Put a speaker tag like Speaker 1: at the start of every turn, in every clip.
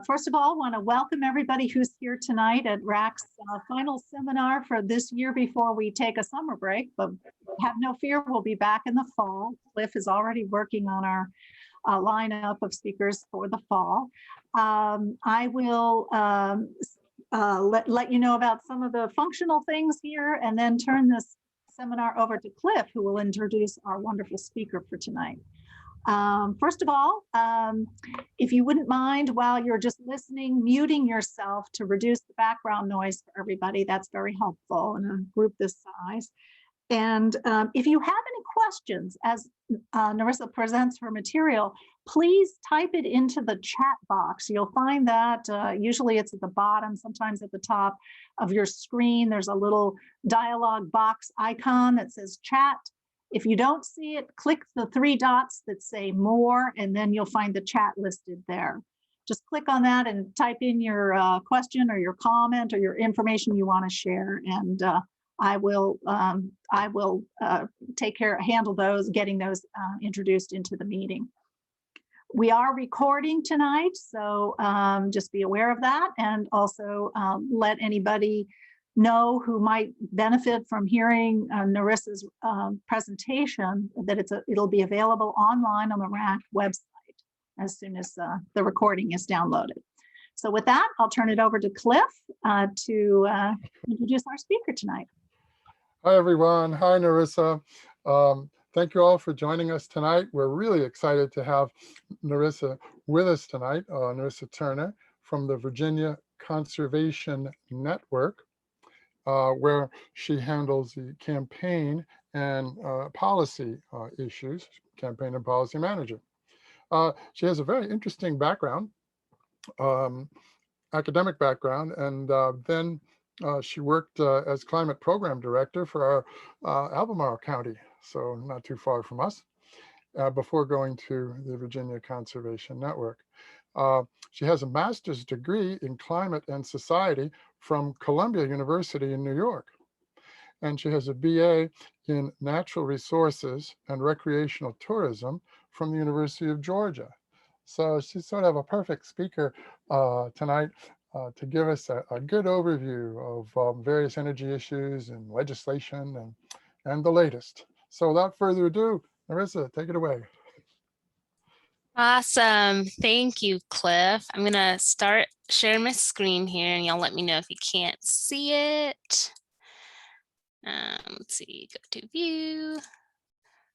Speaker 1: First of all, I want to welcome everybody who's here tonight at RACC's final seminar for this year before we take a summer break, but have no fear, we'll be back in the fall. Cliff is already working on our lineup of speakers for the fall. I will let you know about some of the functional things here and then turn this seminar over to Cliff, who will introduce our wonderful speaker for tonight. First of all, if you wouldn't mind, while you're just listening, muting yourself to reduce the background noise for everybody, that's very helpful in a group this size. And if you have any questions as Narissa presents her material, please type it into the chat box. You'll find that usually it's at the bottom, sometimes at the top of your screen. There's a little dialog box icon that says chat. If you don't see it, click the three dots that say more, and then you'll find the chat listed there. Just click on that and type in your question or your comment or your information you want to share, and I will handle those, getting those introduced into the meeting. We are recording tonight, so just be aware of that, and also let anybody know who might benefit from hearing Narissa's presentation that it'll be available online on the RACC website as soon as the recording is downloaded. So with that, I'll turn it over to Cliff to introduce our speaker tonight.
Speaker 2: Hi, everyone. Hi, Narissa. Thank you all for joining us tonight. We're really excited to have Narissa with us tonight, Narissa Turner from the Virginia Conservation Network, where she handles the campaign and policy issues, campaign and policy manager. She has a very interesting background, academic background, and then she worked as climate program director for our Albemarle County, so not too far from us, before going to the Virginia Conservation Network. She has a master's degree in climate and society from Columbia University in New York. And she has a BA in natural resources and recreational tourism from the University of Georgia. So she's sort of a perfect speaker tonight to give us a good overview of various energy issues and legislation and the latest. So without further ado, Narissa, take it away.
Speaker 3: Awesome. Thank you, Cliff. I'm going to start sharing my screen here and y'all let me know if you can't see it. Let's see, go to view,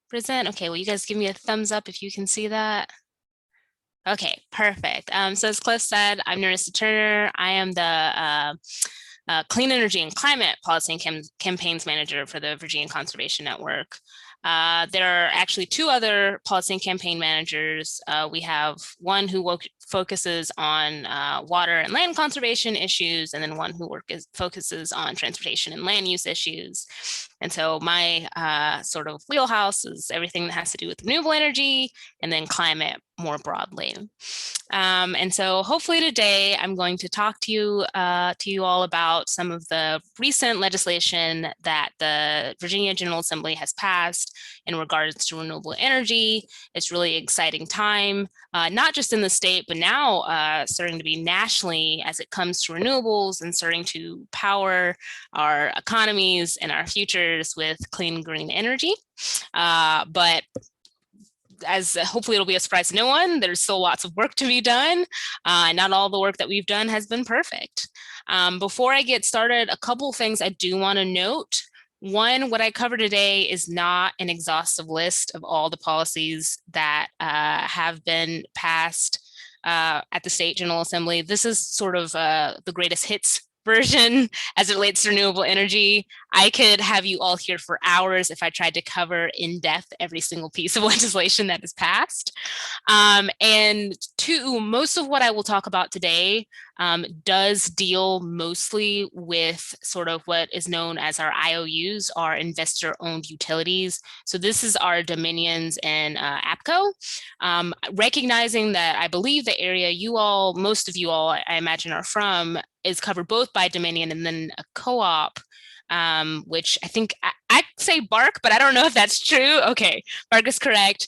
Speaker 3: present. Okay, well, you guys give me a thumbs up if you can see that. Okay, perfect. So as Cliff said, I'm Narissa Turner. I am the Clean Energy and Climate Policy and Campaigns Manager for the Virginia Conservation Network. There are actually two other policy and campaign managers. We have one who focuses on water and land conservation issues, and then one who focuses on transportation and land use issues. And so my sort of wheelhouse is everything that has to do with renewable energy and then climate more broadly. And so hopefully today I'm going to talk to you all about some of the recent legislation that the Virginia General Assembly has passed in regards to renewable energy. It's really exciting time, not just in the state, but now starting to be nationally as it comes to renewables and starting to power our economies and our futures with clean green energy. But as hopefully it'll be a surprise to no one, there's still lots of work to be done. Not all the work that we've done has been perfect. Before I get started, a couple of things I do want to note. One, what I cover today is not an exhaustive list of all the policies that have been passed at the State General Assembly. This is sort of the greatest hits version as it relates to renewable energy. I could have you all here for hours if I tried to cover in depth every single piece of legislation that is passed. And two, most of what I will talk about today does deal mostly with sort of what is known as our IOUs, our investor-owned utilities. So this is our Dominions and APCO. Recognizing that I believe the area you all, most of you all, I imagine are from, is covered both by Dominion and then a co-op, which I think I say BARC, but I don't know if that's true. Okay, BARC is correct.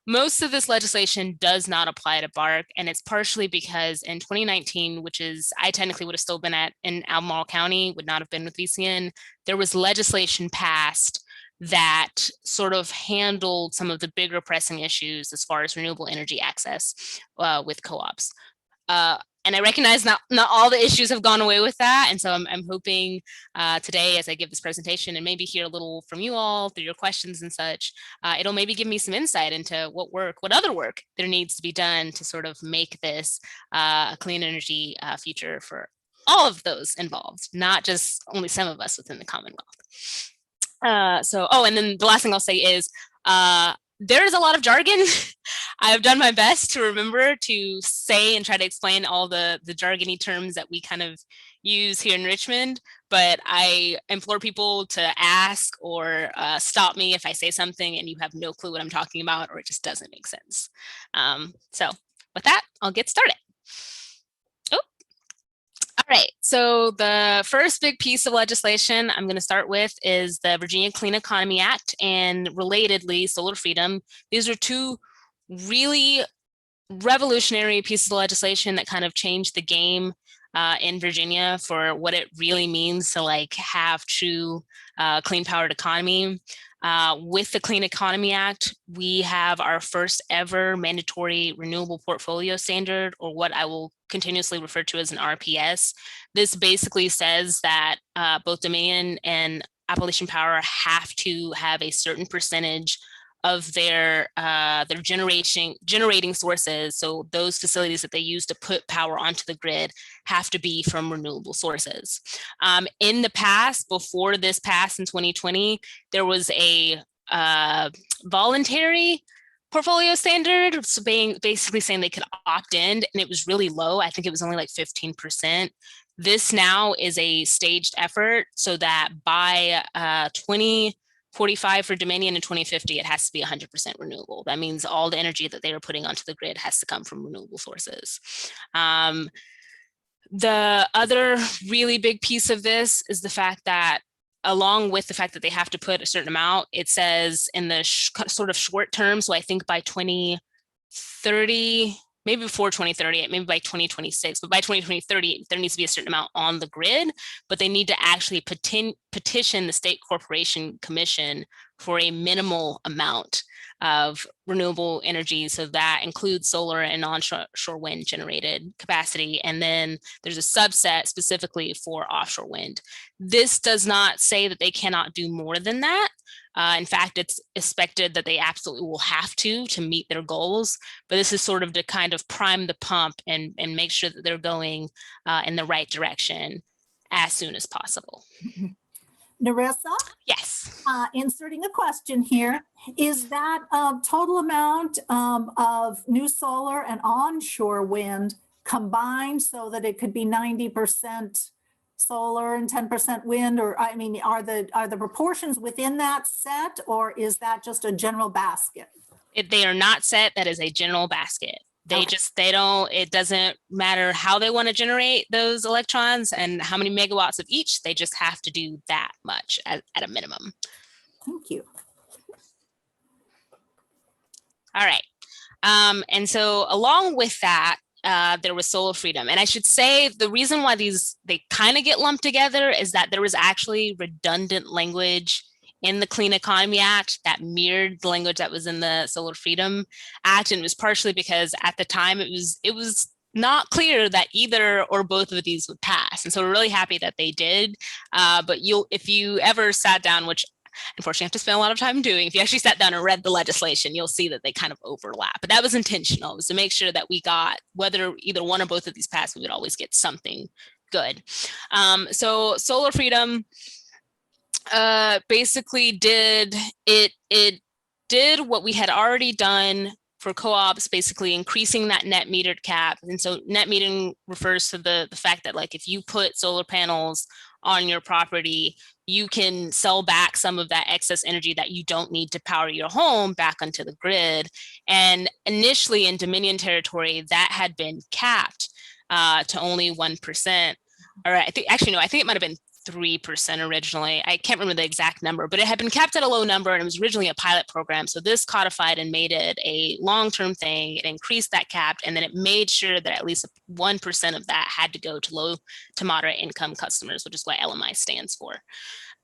Speaker 3: Most of this legislation does not apply to bark, and it's partially because in 2019, which is I technically would have still been in Albemarle County, would not have been with VCN, there was legislation passed that sort of handled some of the bigger pressing issues as far as renewable energy access with co-ops. And I recognize not all the issues have gone away with that. And so I'm hoping today, as I give this presentation and maybe hear a little from you all through your questions and such, it'll maybe give me some insight into what other work there needs to be done to sort of make this a clean energy future for all of those involved, not just only some of us within the Commonwealth. And then the last thing I'll say is, there's a lot of jargon. I've done my best to remember to say and try to explain all the jargony terms that we kind of use here in Richmond, but I implore people to ask or stop me if I say something and you have no clue what I'm talking about or it just doesn't make sense. So with that, I'll get started. All right, so the first big piece of legislation I'm going to start with is the Virginia Clean Economy Act and relatedly solar freedom. These are two really revolutionary pieces of legislation that kind of changed the game in Virginia for what it really means to like have true clean powered economy. With the Clean Economy Act, we have our first ever mandatory renewable portfolio standard, or what I will continuously refer to as an RPS. This basically says that both Dominion and Appalachian Power have to have a certain percentage of their generating sources. So those facilities that they use to put power onto the grid have to be from renewable sources. In the past, before this passed in 2020, there was a voluntary portfolio standard, so basically saying they could opt in, and it was really low. I think it was only like 15%. This now is a staged effort so that by 2045 for Dominion and 2050, it has to be 100% renewable. That means all the energy that they are putting onto the grid has to come from renewable sources. The other really big piece of this is the fact that along with the fact that they have to put a certain amount, it says in the sort of short term, so I think by 2030, maybe before 2030, maybe by 2026, but by 2030, there needs to be a certain amount on the grid, but they need to actually petition the State Corporation Commission for a minimal amount of renewable energy. So that includes solar and onshore wind generated capacity. And then there's a subset specifically for offshore wind. This does not say that they cannot do more than that. In fact, it's expected that they absolutely will have to meet their goals, but this is sort of to kind of prime the pump and make sure that they're going in the right direction as soon as possible.
Speaker 1: Narissa?
Speaker 3: Yes.
Speaker 1: Inserting a question here. Is that total amount of new solar and onshore wind combined so that it could be 90% solar and 10% wind? Or I mean, are the proportions within that set, or is that just a general basket?
Speaker 3: They are not set. That is a general basket. It doesn't matter how they want to generate those electrons and how many megawatts of each, they just have to do that much at a minimum.
Speaker 1: Thank you.
Speaker 3: All right. And so along with that, there was solar freedom. And I should say the reason why they kind of get lumped together is that there was actually redundant language in the Clean Economy Act that mirrored the language that was in the Solar Freedom Act. And it was partially because at the time it was not clear that either or both of these would pass. And so we're really happy that they did. But if you ever sat down, which unfortunately I have to spend a lot of time doing, if you actually sat down and read the legislation, you'll see that they kind of overlap. But that was intentional. It was to make sure that we got, whether either one or both of these passed, we would always get something good. So solar freedom basically did what we had already done for co-ops, basically increasing that net metered cap. And so net metering refers to the fact that, like, if you put solar panels on your property, you can sell back some of that excess energy that you don't need to power your home back onto the grid. And initially in Dominion territory, that had been capped to only 1%. Or I think it might have been 3% originally. I can't remember the exact number, but it had been capped at a low number and it was originally a pilot program. So this codified and made it a long-term thing. It increased that cap, and then it made sure that at least 1% of that had to go to low to moderate income customers, which is what LMI stands for.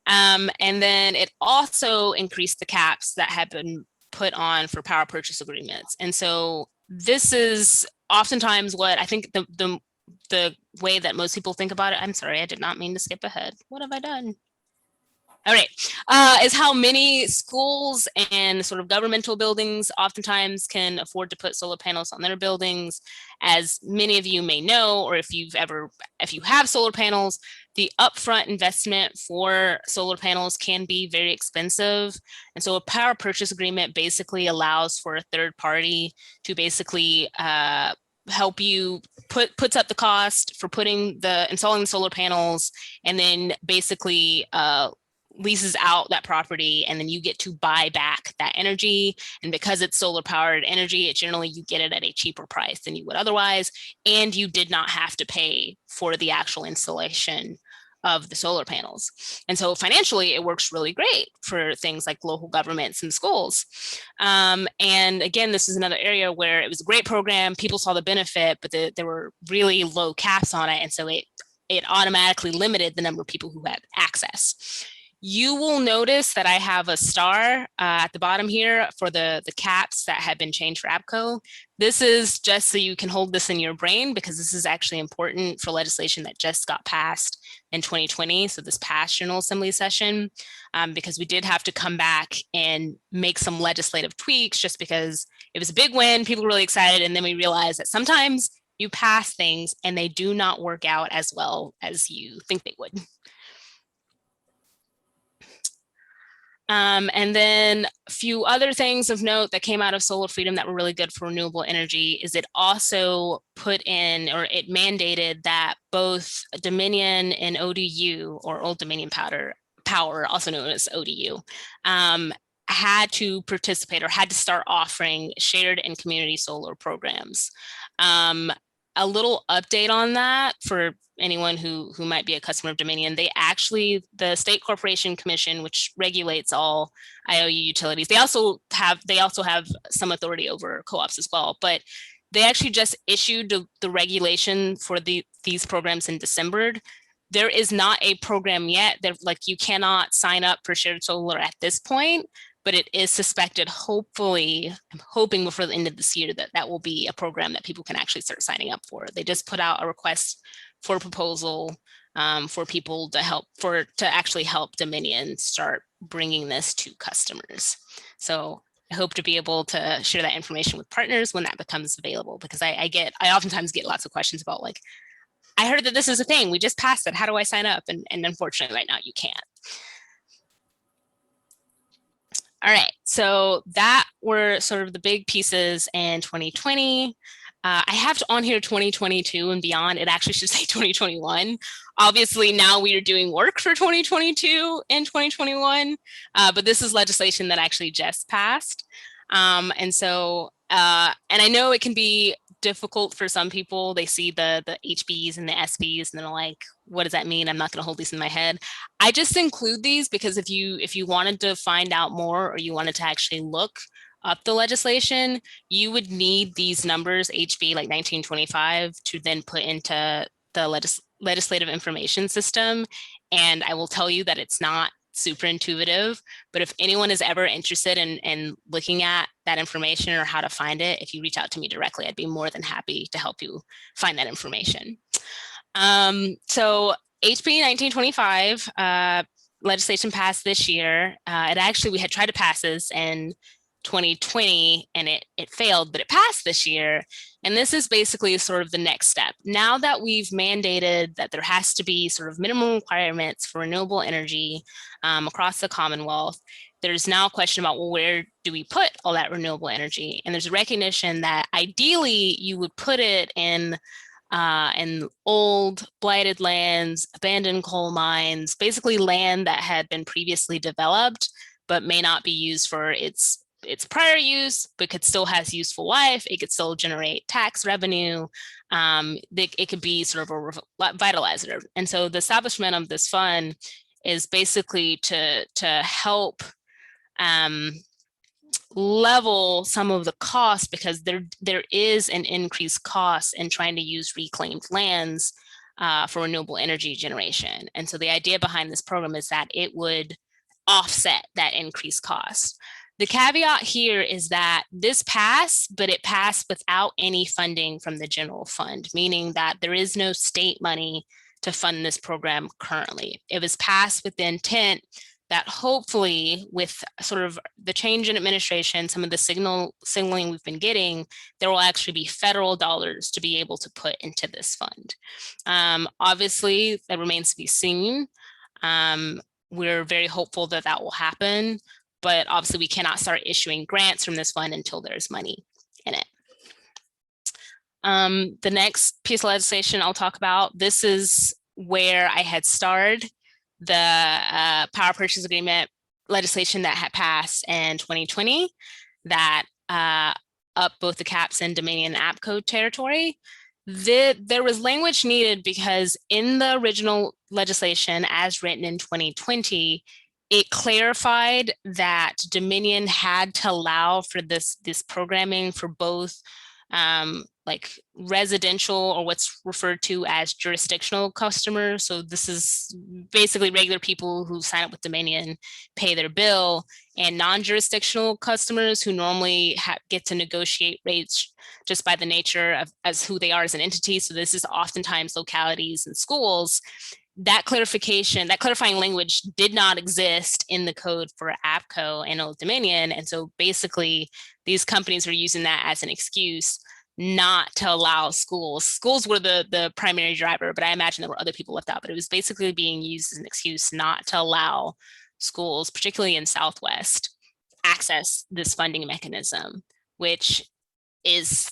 Speaker 3: And then it also increased the caps that had been put on for power purchase agreements. And so this is oftentimes what I think the way that most people think about it. I'm sorry, I did not mean to skip ahead. What have I done? All right, is how many schools and sort of governmental buildings oftentimes can afford to put solar panels on their buildings. As many of you may know, or if you have solar panels, the upfront investment for solar panels can be very expensive. And so a power purchase agreement basically allows for a third party to basically help you puts up the cost for installing the solar panels, and then basically leases out that property, and then you get to buy back that energy. And because it's solar powered energy, you get it at a cheaper price than you would otherwise, and you did not have to pay for the actual installation of the solar panels. And so financially, it works really great for things like local governments and schools. And again, this is another area where it was a great program. People saw the benefit, but there were really low caps on it. And so it automatically limited the number of people who had access. You will notice that I have a star at the bottom here for the caps that have been changed for APCO. This is just so you can hold this in your brain, because this is actually important for legislation that just got passed in 2020. So this past General Assembly session, because we did have to come back and make some legislative tweaks just because it was a big win. People were really excited. And then we realized that sometimes you pass things and they do not work out as well as you think they would. And then a few other things of note that came out of Solar Freedom that were really good for renewable energy is it also put in, or it mandated that both Dominion and ODU, or Old Dominion Power, also known as ODU, had to participate or had to start offering shared and community solar programs. A little update on that for anyone who might be a customer of Dominion. The State Corporation Commission, which regulates all IOU utilities, they also have some authority over co-ops as well, but they actually just issued the regulation for these programs in December. There is not a program yet. You cannot sign up for shared solar at this point, but it is suspected, hopefully, I'm hoping before the end of this year that will be a program that people can actually start signing up for. They just put out a request for proposal for people to actually help Dominion start bringing this to customers. So I hope to be able to share that information with partners when that becomes available, because I oftentimes get lots of questions about, like, I heard that this is a thing, we just passed it, how do I sign up? And unfortunately right now you can't. All right, so that were sort of the big pieces in 2020. I have on here 2022 and beyond. It actually should say 2021. Obviously, now we are doing work for 2022 and 2021, but this is legislation that actually just passed. And I know it can be difficult for some people. They see the HBs and the SBs and they're like, what does that mean? I'm not going to hold these in my head. I just include these because if you wanted to find out more, or you wanted to actually look up the legislation, you would need these numbers, HB like 1925, to then put into the legislative information system. And I will tell you that it's not super intuitive, but if anyone is ever interested in looking at that information or how to find it, if you reach out to me directly, I'd be more than happy to help you find that information. So HB 1925 legislation passed this year. We had tried to pass this in 2020 and it failed, but it passed this year. And this is basically sort of the next step. Now that we've mandated that there has to be sort of minimum requirements for renewable energy across the Commonwealth, there's now a question about, well, where do we put all that renewable energy? And there's a recognition that ideally you would put it in old blighted lands, abandoned coal mines, basically land that had been previously developed, but may not be used for its prior use, but still has useful life. It could still generate tax revenue. it could be sort of a vitalizer. And so the establishment of this fund is basically to help level some of the costs, because there is an increased cost in trying to use reclaimed lands for renewable energy generation. And so the idea behind this program is that it would offset that increased cost. The caveat here is that this passed, but it passed without any funding from the general fund, meaning that there is no state money to fund this program currently. It was passed with the intent that hopefully, with sort of the change in administration, some of the signaling we've been getting, there will actually be federal dollars to be able to put into this fund. Obviously, that remains to be seen. We're very hopeful that that will happen, but obviously we cannot start issuing grants from this fund until there's money in it. The next piece of legislation I'll talk about, this is where I had starred the power purchase agreement legislation that had passed in 2020 that upped both the caps in Dominion and APCO territory. There was language needed because in the original legislation as written in 2020, it clarified that Dominion had to allow for this programming for both like residential, or what's referred to as jurisdictional customers. So this is basically regular people who sign up with Dominion, pay their bill, and non-jurisdictional customers who normally get to negotiate rates just by the nature of as who they are as an entity. So this is oftentimes localities and schools. That clarifying language did not exist in the code for APCO and Old Dominion. And so basically these companies are using that as an excuse not to allow schools. Schools were the primary driver, but I imagine there were other people left out, but it was basically being used as an excuse not to allow schools, particularly in Southwest, access this funding mechanism, which is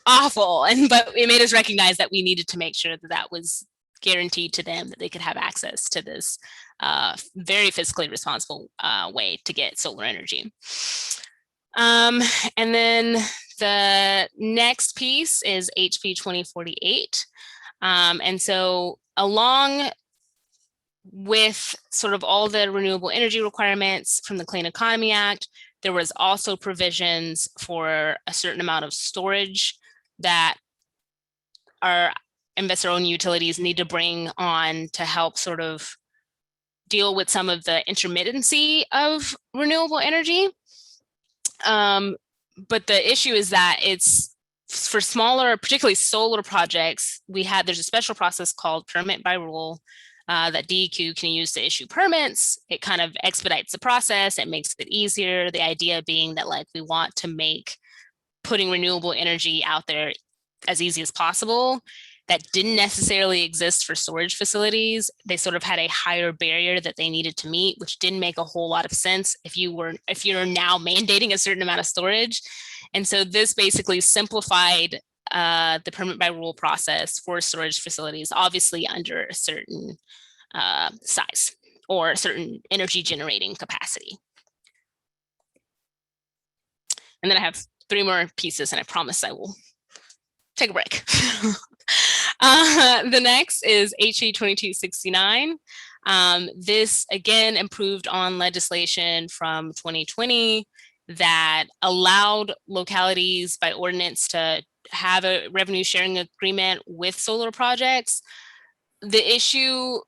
Speaker 3: awful. But it made us recognize that we needed to make sure that that was guaranteed to them, that they could have access to this very fiscally responsible way to get solar energy. And then the next piece is HB 2048. And so along with sort of all the renewable energy requirements from the Clean Economy Act, there was also provisions for a certain amount of storage that our investor-owned utilities need to bring on to help sort of deal with some of the intermittency of renewable energy. But the issue is that it's for smaller, particularly solar projects, there's a special process called permit by rule that DEQ can use to issue permits. It kind of expedites the process. It makes it easier. The idea being that like we want to make putting renewable energy out there as easy as possible. That didn't necessarily exist for storage facilities. They sort of had a higher barrier that they needed to meet, which didn't make a whole lot of sense if you're now mandating a certain amount of storage. And so this basically simplified the permit by rule process for storage facilities, obviously under a certain size or a certain energy generating capacity. And then I have 3 more pieces, and I promise I will take a break. The next is HE 2269. This again improved on legislation from 2020 that allowed localities by ordinance to have a revenue sharing agreement with solar projects. The issue,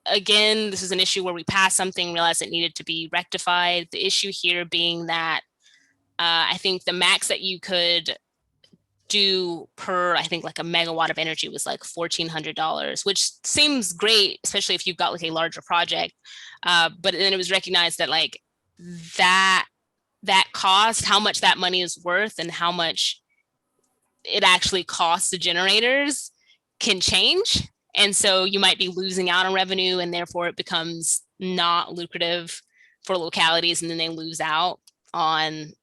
Speaker 3: again, this is an issue where we passed something, realized it needed to be rectified. The issue here being that I think the max that you could do per, I think like a megawatt of energy was like $1,400, which seems great, especially if you've got like a larger project. But then it was recognized that like that cost, how much that money is worth and how much it actually costs the generators can change. And so you might be losing out on revenue, and therefore it becomes not lucrative for localities, and then they lose out on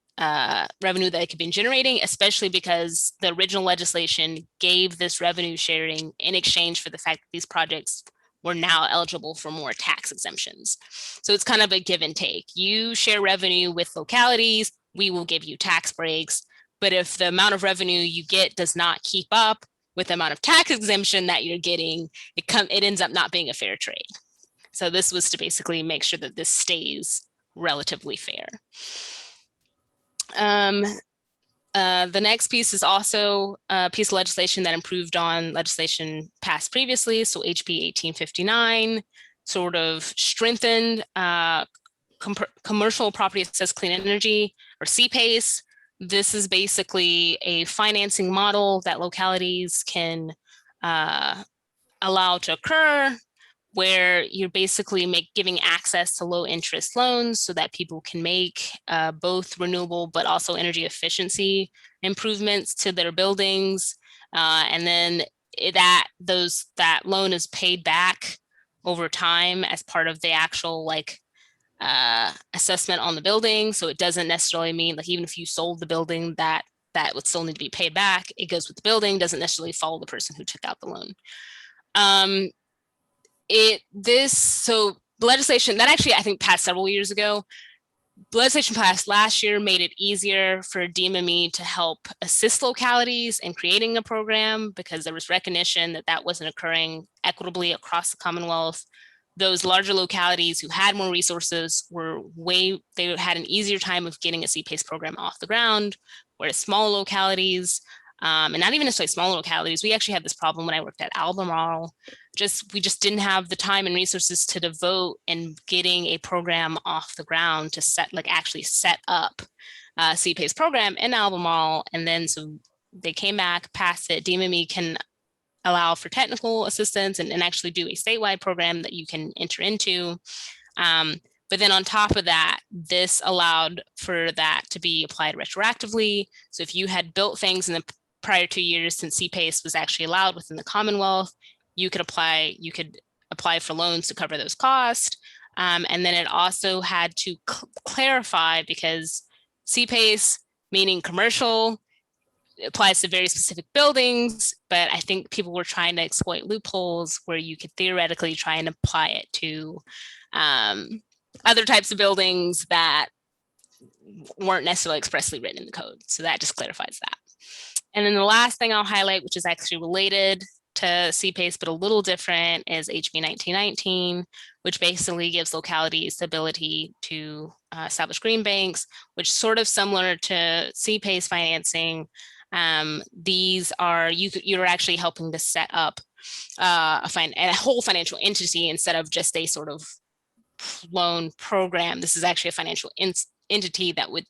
Speaker 3: revenue that it could be generating, especially because the original legislation gave this revenue sharing in exchange for the fact that these projects were now eligible for more tax exemptions. So it's kind of a give and take. You share revenue with localities, we will give you tax breaks. But if the amount of revenue you get does not keep up with the amount of tax exemption that you're getting, it ends up not being a fair trade. So this was to basically make sure that this stays relatively fair. The next piece is also a piece of legislation that improved on legislation passed previously. So HB 1859 sort of strengthened commercial property assessed clean energy, or CPACE. This is basically a financing model that localities can allow to occur, where you're basically giving access to low interest loans so that people can make both renewable but also energy efficiency improvements to their buildings. And then that loan is paid back over time as part of the actual assessment on the building. So it doesn't necessarily mean even if you sold the building that would still need to be paid back. It goes with the building, doesn't necessarily follow the person who took out the loan. So legislation that actually I think passed several years ago, legislation passed last year made it easier for DMME to help assist localities in creating a program, because there was recognition that wasn't occurring equitably across the Commonwealth. Those larger localities who had more resources they had an easier time of getting a CPACE program off the ground, whereas smaller localities, and not even necessarily smaller localities, we actually had this problem when I worked at Albemarle. We just didn't have the time and resources to devote in getting a program off the ground to actually set up a CPACE program in Albemarle. And then so they came back, passed it. DMME can allow for technical assistance and actually do a statewide program that you can enter into. But then on top of that, this allowed for that to be applied retroactively. So if you had built things in the prior 2 years since CPACE was actually allowed within the Commonwealth, you could apply for loans to cover those costs. And then it also had to clarify, because CPACE, meaning commercial, applies to very specific buildings, but I think people were trying to exploit loopholes where you could theoretically try and apply it to other types of buildings that weren't necessarily expressly written in the code. So that just clarifies that. And then the last thing I'll highlight, which is actually related to CPACE, but a little different, is HB 1919, which basically gives localities the ability to establish green banks, which is sort of similar to CPACE financing. These are, you're actually helping to set up a whole financial entity instead of just a sort of loan program. This is actually a financial entity that would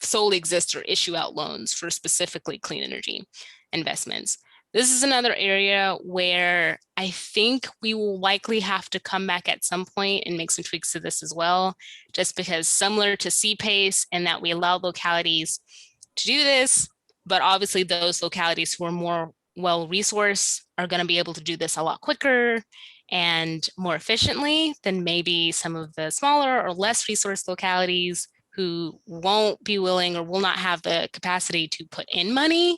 Speaker 3: solely exist or issue out loans for specifically clean energy investments. This is another area where I think we will likely have to come back at some point and make some tweaks to this as well, just because similar to CPACE, and that we allow localities to do this, but obviously those localities who are more well-resourced are going to be able to do this a lot quicker and more efficiently than maybe some of the smaller or less resourced localities who won't be willing or will not have the capacity to put in money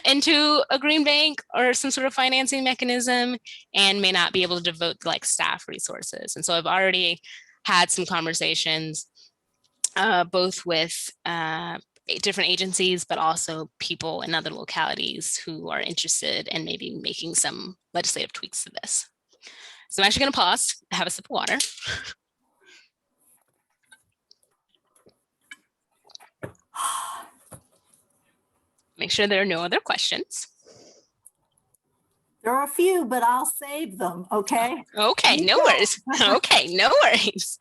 Speaker 3: into a green bank or some sort of financing mechanism, and may not be able to devote staff resources. And so I've already had some conversations both with different agencies, but also people in other localities who are interested in maybe making some legislative tweaks to this. So I'm actually going to pause, have a sip of water. Make sure there are no other questions.
Speaker 1: There are a few, but I'll save them, okay?
Speaker 3: Okay, no worries. Okay, no worries.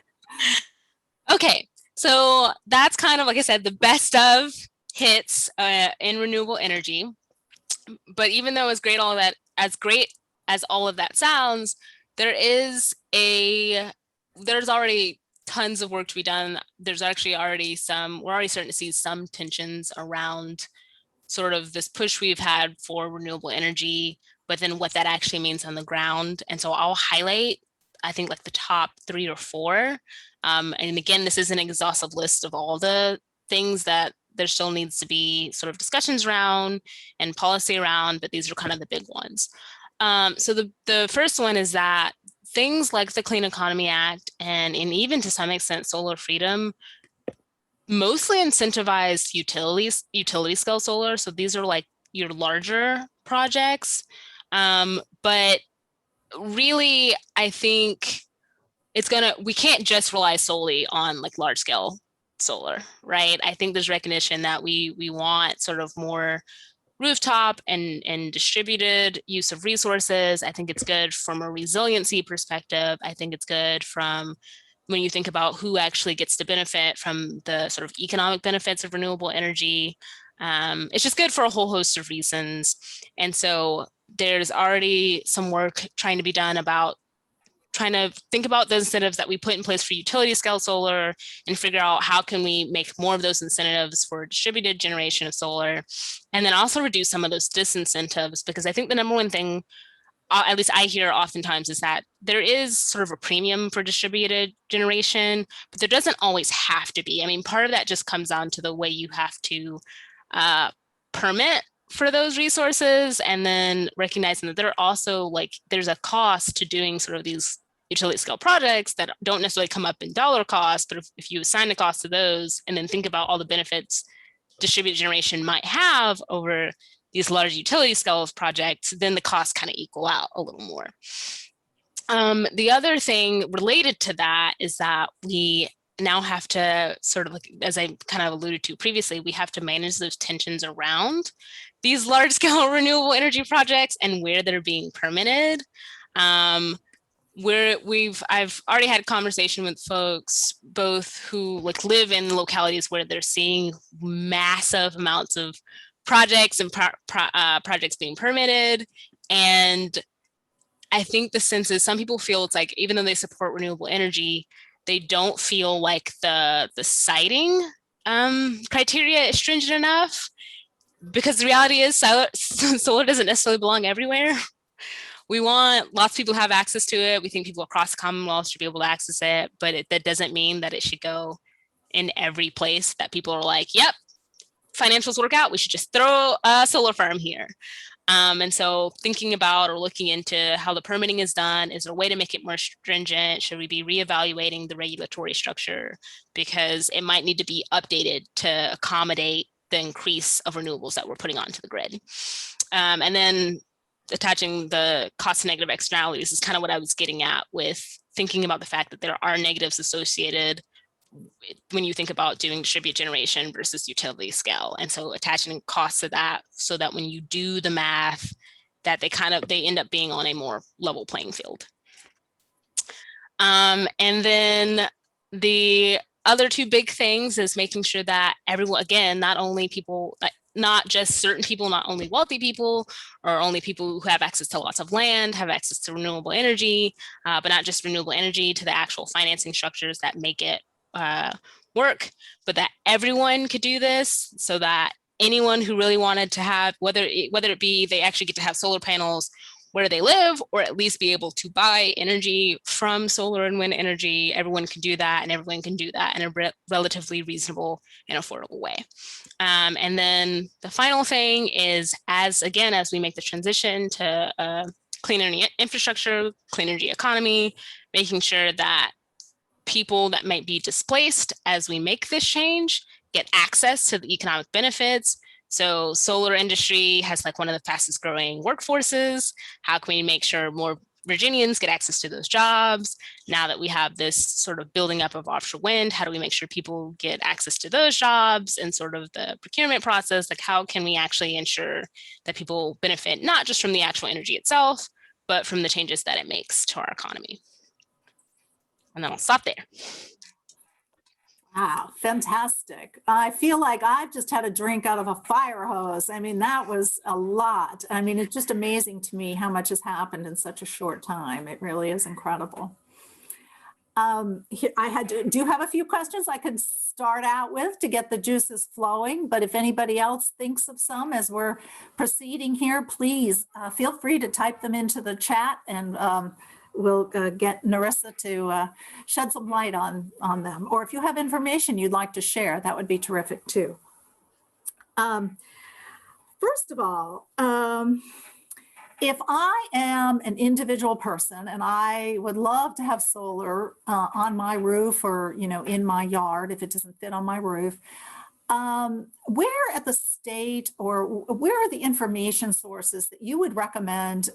Speaker 3: Okay, so that's kind of, like I said, the best of hits in renewable energy. But even though as great as all of that sounds, there's already tons of work to be done. There's actually already we're already starting to see some tensions around sort of this push we've had for renewable energy, but then what that actually means on the ground. And so I'll highlight, I think, the top 3 or 4. And again, this is an exhaustive list of all the things that there still needs to be sort of discussions around and policy around, but these are kind of the big ones. So the first one is that things like the Clean Economy Act and even to some extent solar freedom mostly incentivize utility scale solar. So these are your larger projects. But really, I think we can't just rely solely on like large scale solar, right? I think there's recognition that we want sort of more rooftop and distributed use of resources. I think it's good from a resiliency perspective. I think it's good from when you think about who actually gets to benefit from the sort of economic benefits of renewable energy. It's just good for a whole host of reasons. And so there's already some work trying to be done about trying to think about the incentives that we put in place for utility scale solar and figure out how can we make more of those incentives for distributed generation of solar, and then also reduce some of those disincentives, because I think the number one thing, at least I hear oftentimes, is that there is sort of a premium for distributed generation, but there doesn't always have to be. I mean, part of that just comes down to the way you have to permit for those resources, and then recognizing that there are also there's a cost to doing sort of these utility scale projects that don't necessarily come up in dollar cost, but if you assign the cost to those and then think about all the benefits distributed generation might have over these large utility scale projects, then the costs kind of equal out a little more. The other thing related to that is that we now have to sort of, as I kind of alluded to previously, we have to manage those tensions around these large scale renewable energy projects and where they're being permitted. I've already had a conversation with folks both who live in localities where they're seeing massive amounts of projects and projects being permitted. And I think the sense is some people feel it's like, even though they support renewable energy, they don't feel like the siting criteria is stringent enough, because the reality is solar doesn't necessarily belong everywhere. We want lots of people to have access to it. We think people across the Commonwealth should be able to access it, but that doesn't mean that it should go in every place that people are like, yep, financials work out, we should just throw a solar farm here. And so thinking about or looking into how the permitting is done, is there a way to make it more stringent? Should we be reevaluating the regulatory structure? Because it might need to be updated to accommodate the increase of renewables that we're putting onto the grid. And then attaching the cost and negative externalities is kind of what I was getting at with thinking about the fact that there are negatives associated when you think about doing distributed generation versus utility scale. And so attaching costs to that, so that when you do the math, that they end up being on a more level playing field. And then the other two big things is making sure that everyone, again, not only people, not just certain people, not only wealthy people or only people who have access to lots of land, have access to renewable energy, but not just renewable energy, to the actual financing structures that make it work, but that everyone could do this, so that anyone who really wanted to have, whether it be they actually get to have solar panels where they live, or at least be able to buy energy from solar and wind energy, everyone can do that, and everyone can do that in a relatively reasonable and affordable way. And then the final thing is, as we make the transition to clean energy infrastructure, clean energy economy, making sure that people that might be displaced as we make this change get access to the economic benefits. So solar industry has one of the fastest growing workforces. How can we make sure more Virginians get access to those jobs? Now that we have this sort of building up of offshore wind, how do we make sure people get access to those jobs and sort of the procurement process? How can we actually ensure that people benefit not just from the actual energy itself, but from the changes that it makes to our economy? And then I'll stop there.
Speaker 1: Wow, fantastic. I feel like I've just had a drink out of a fire hose. I mean, that was a lot. I mean, it's just amazing to me how much has happened in such a short time. It really is incredible. I do have a few questions I could start out with to get the juices flowing, but if anybody else thinks of some as we're proceeding here, please feel free to type them into the chat, and we'll get Narissa to shed some light on them. Or if you have information you'd like to share, that would be terrific too. First of all, if I am an individual person and I would love to have solar on my roof, or in my yard if it doesn't fit on my roof, where at the state or where are the information sources that you would recommend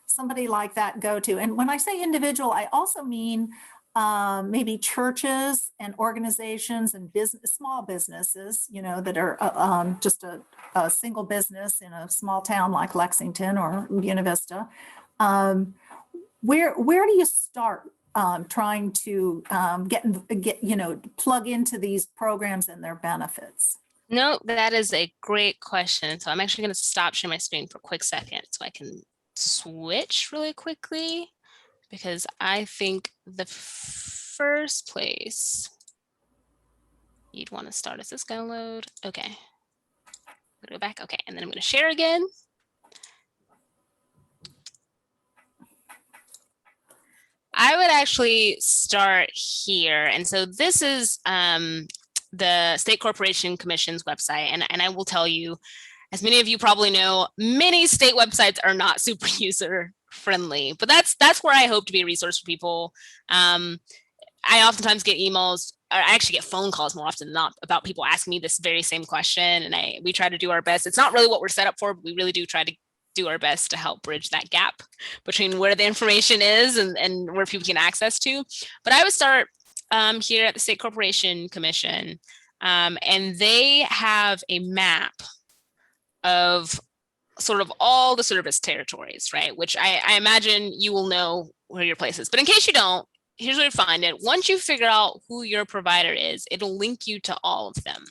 Speaker 1: somebody like that go to? And when I say individual, I also mean maybe churches and organizations and small businesses, you know, that are just a single business in a small town like Lexington or Buena Vista. Where do you start trying to get plug into these programs and their benefits?
Speaker 3: No, that is a great question. So I'm actually going to stop sharing my screen for a quick second so I can switch really quickly, because I think the first place you'd want to start, is this going to load? Okay. I'm going to go back. Okay. And then I'm going to share again. I would actually start here. And so this is the State Corporation Commission's website. And I will tell you, as many of you probably know, many state websites are not super user friendly, but that's where I hope to be a resource for people. I oftentimes get emails, or I actually get phone calls more often than not about people asking me this very same question. And we try to do our best. It's not really what we're set up for, but we really do try to do our best to help bridge that gap between where the information is and where people can access to. But I would start here at the State Corporation Commission, and they have a map of sort of all the service territories, right? Which I imagine you will know where your place is. But in case you don't, here's where you find it. Once you figure out who your provider is, it'll link you to all of them.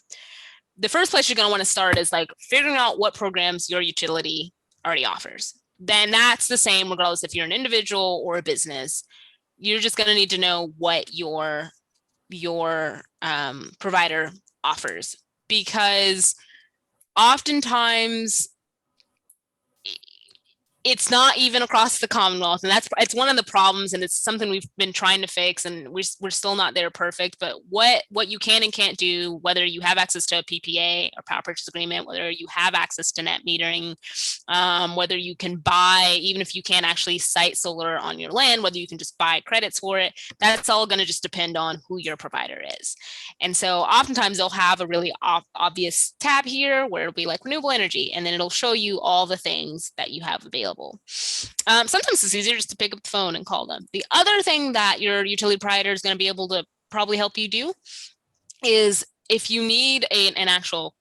Speaker 3: The first place you're going to want to start is like figuring out what programs your utility already offers. Then that's the same regardless if you're an individual or a business. You're just going to need to know what your provider offers, because oftentimes it's not even across the Commonwealth, and it's one of the problems, and it's something we've been trying to fix, and we're still not there perfect. But what you can and can't do, whether you have access to a PPA or power purchase agreement, whether you have access to net metering, whether you can buy, even if you can't actually site solar on your land, whether you can just buy credits for it, that's all going to just depend on who your provider is. And so oftentimes they'll have a really obvious tab here where it'll be like renewable energy, and then it'll show you all the things that you have available. Sometimes it's easier just to pick up the phone and call them. The other thing that your utility provider is going to be able to probably help you do is if you need an actual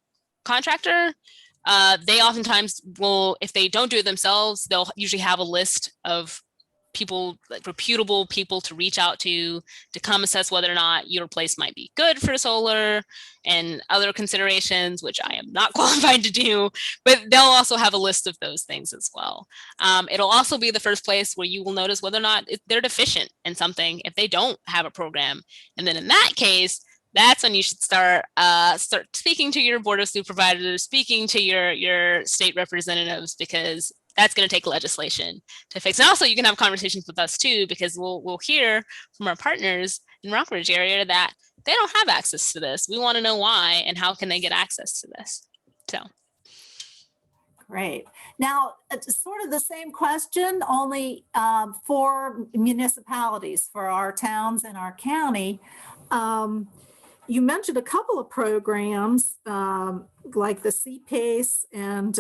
Speaker 3: contractor, they oftentimes will, if they don't do it themselves, they'll usually have a list of people, like reputable people to reach out to come assess whether or not your place might be good for solar and other considerations, which I am not qualified to do, but they'll also have a list of those things as well. It'll also be the first place where you will notice whether or not they're deficient in something if they don't have a program. And then in that case, that's when you should start speaking to your board of supervisors, speaking to your state representatives, because that's going to take legislation to fix. And also you can have conversations with us too, because we'll hear from our partners in Rockbridge area that they don't have access to this. We want to know why and how can they get access to this. So.
Speaker 1: Great. Now, it's sort of the same question, only for municipalities, for our towns and our county. You mentioned a couple of programs like the CPACE and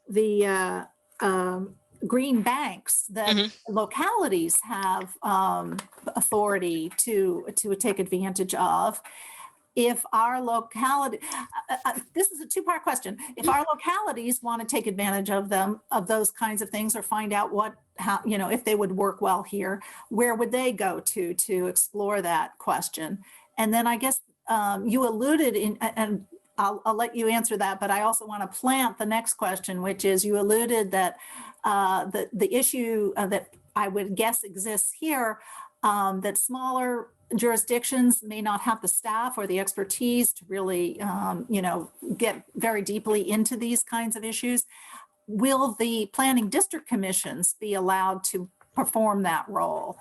Speaker 1: the green banks that localities have authority to take advantage of. If our locality, this is a two-part question. If our localities want to take advantage of those kinds of things, or find out if they would work well here, where would they go to explore that question? And then I guess you alluded and I'll let you answer that, but I also want to plant the next question, which is you alluded that the issue that I would guess exists here, that smaller jurisdictions may not have the staff or the expertise to really, get very deeply into these kinds of issues. Will the planning district commissions be allowed to perform that role?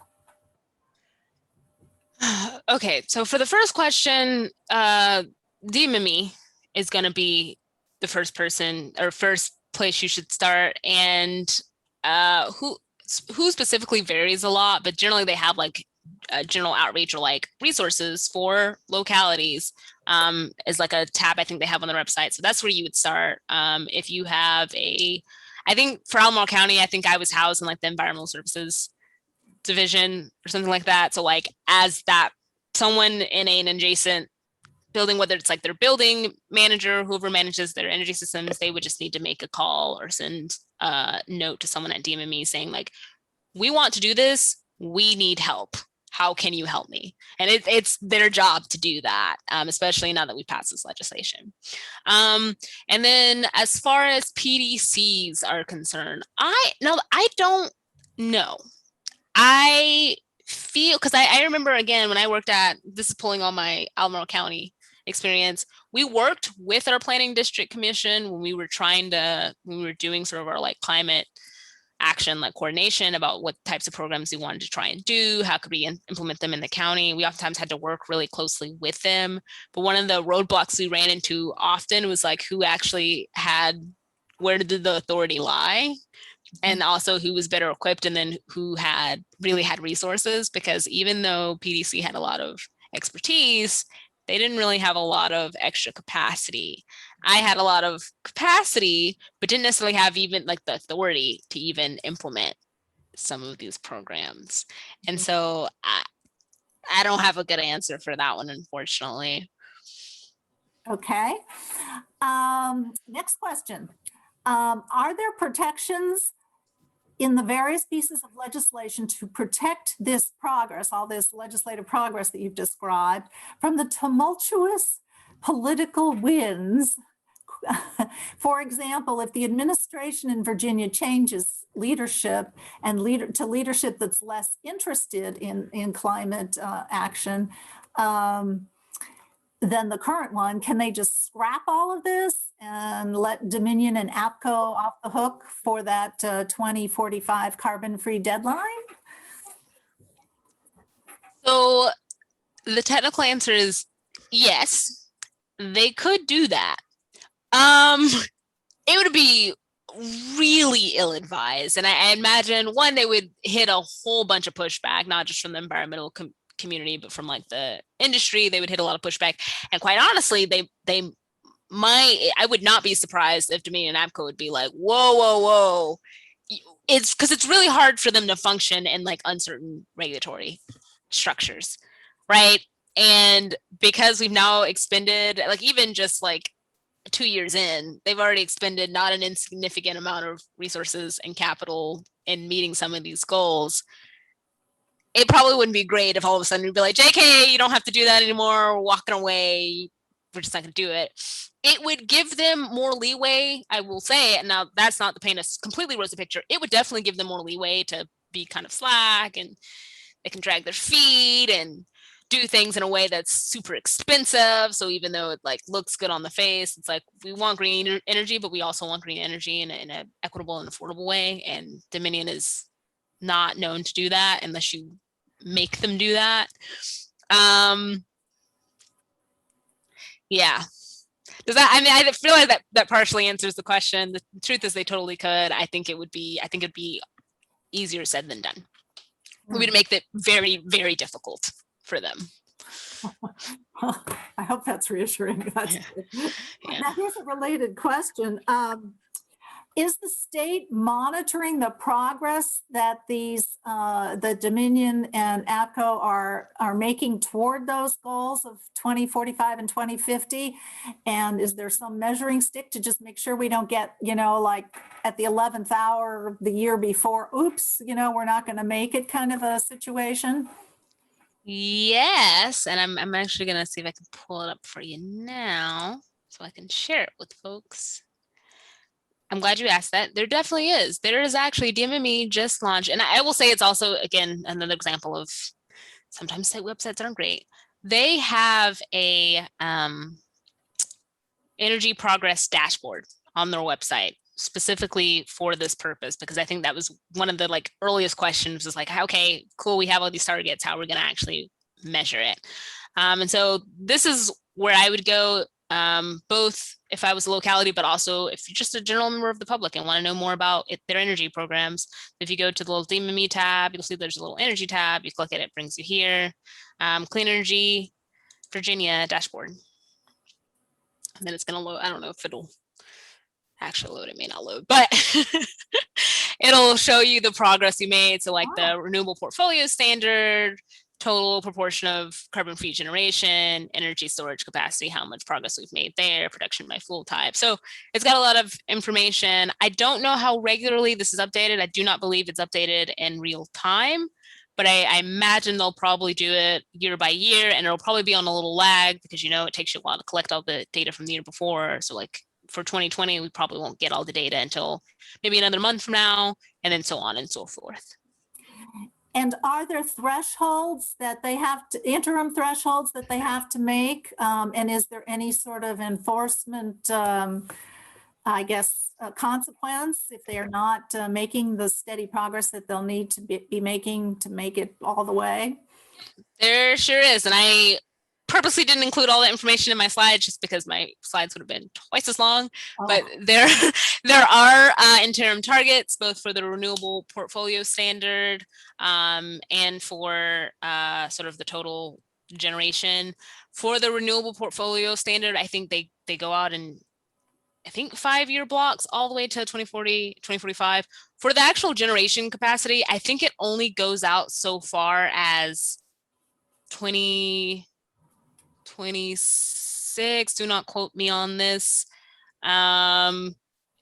Speaker 3: Okay, so for the first question, DMME is going to be the first person or first place you should start, and who specifically varies a lot, but generally they have like general outreach or like resources for localities is like a tab I think they have on their website. So that's where you would start. If you have I think for Albemarle County, I think I was housed in like the environmental services division or something like that. So like as that someone in an adjacent building, whether it's like their building manager, whoever manages their energy systems, they would just need to make a call or send a note to someone at DMME saying like, we want to do this, we need help. How can you help me? And it's their job to do that, especially now that we passed this legislation. And then as far as PDCs are concerned, I don't know. I feel, because I remember again, when I worked this is pulling on my Albemarle County experience, we worked with our planning district commission when we were doing sort of our like climate action, like coordination about what types of programs we wanted to try and do, how could we implement them in the county. We oftentimes had to work really closely with them. But one of the roadblocks we ran into often was like where did the authority lie? And also who was better equipped, and then who really had resources, because even though PDC had a lot of expertise, they didn't really have a lot of extra capacity. I had a lot of capacity, but didn't necessarily have even like the authority to even implement some of these programs. And so I don't have a good answer for that one, unfortunately.
Speaker 1: Okay. Next question. Are there protections in the various pieces of legislation to protect this progress, all this legislative progress that you've described, from the tumultuous political winds? For example, if the administration in Virginia changes leadership and to leadership that's less interested in climate action than the current one, can they just scrap all of this and let Dominion and APCO off the hook for that 2045 carbon-free deadline?
Speaker 3: So the technical answer is yes, they could do that. It would be really ill-advised. And I imagine, one, they would hit a whole bunch of pushback, not just from the environmental community, but from like the industry. They would hit a lot of pushback. And quite honestly, I would not be surprised if Dominion and APCO would be like, whoa. It's because it's really hard for them to function in like uncertain regulatory structures, right? And because we've now expended, like even just like 2 years in, they've already expended not an insignificant amount of resources and capital in meeting some of these goals. It probably wouldn't be great if all of a sudden we'd be like, JK, you don't have to do that anymore. We're walking away. We're just not going to do it. It would give them more leeway, I will say. And now that's not to paint a completely rosy picture. It would definitely give them more leeway to be kind of slack, and they can drag their feet and do things in a way that's super expensive. So even though it like looks good on the face, it's like, we want green energy, but we also want green energy in an equitable and affordable way. And Dominion is not known to do that unless you make them do that. Yeah. Does that, I mean, I feel like that partially answers the question. The truth is they totally could. I think it'd be easier said than done. We would make it very, very difficult for them.
Speaker 1: I hope that's reassuring. That's
Speaker 3: Yeah.
Speaker 1: Now here's a related question. Is the state monitoring the progress that the Dominion and APCO are making toward those goals of 2045 and 2050? And is there some measuring stick to just make sure we don't get, like at the 11th hour the year before, oops, we're not going to make it kind of a situation?
Speaker 3: Yes, and I'm actually going to see if I can pull it up for you now so I can share it with folks. I'm glad you asked that. There definitely is. There is actually, DMME just launched, and I will say it's also, again, another example of sometimes site websites aren't great. They have a energy progress dashboard on their website specifically for this purpose, because I think that was one of the like earliest questions, was like, okay, cool, we have all these targets, how are we going to actually measure it? And so this is where I would go. both if I was a locality, but also if you're just a general member of the public and want to know more about their energy programs. If you go to the little Theme Me tab, you'll see there's a little energy tab. You click it, it brings you here. Clean Energy Virginia dashboard. And then it's going to load. I don't know if it'll actually load. It may not load, but it'll show you the progress you made. So like the renewable portfolio standard, total proportion of carbon-free generation, energy storage capacity, how much progress we've made there, production by fuel type. So it's got a lot of information. I don't know how regularly this is updated. I do not believe it's updated in real time, but I imagine they'll probably do it year by year, and it'll probably be on a little lag because, you know, it takes you a while to collect all the data from the year before. So like for 2020, we probably won't get all the data until maybe another month from now, and then so on and so forth.
Speaker 1: And are there thresholds that they have to, interim thresholds that they have to make? And is there any sort of enforcement, I guess, consequence if they are not making the steady progress that they'll need to be making to make it all the way?
Speaker 3: There sure is. And I purposely didn't include all that information in my slides just because my slides would have been twice as long. But there are interim targets, both for the renewable portfolio standard and for sort of the total generation. For the renewable portfolio standard, I think they go out in, I think, 5-year blocks all the way to 2040, 2045. For the actual generation capacity, I think it only goes out so far as 2026, do not quote me on this. And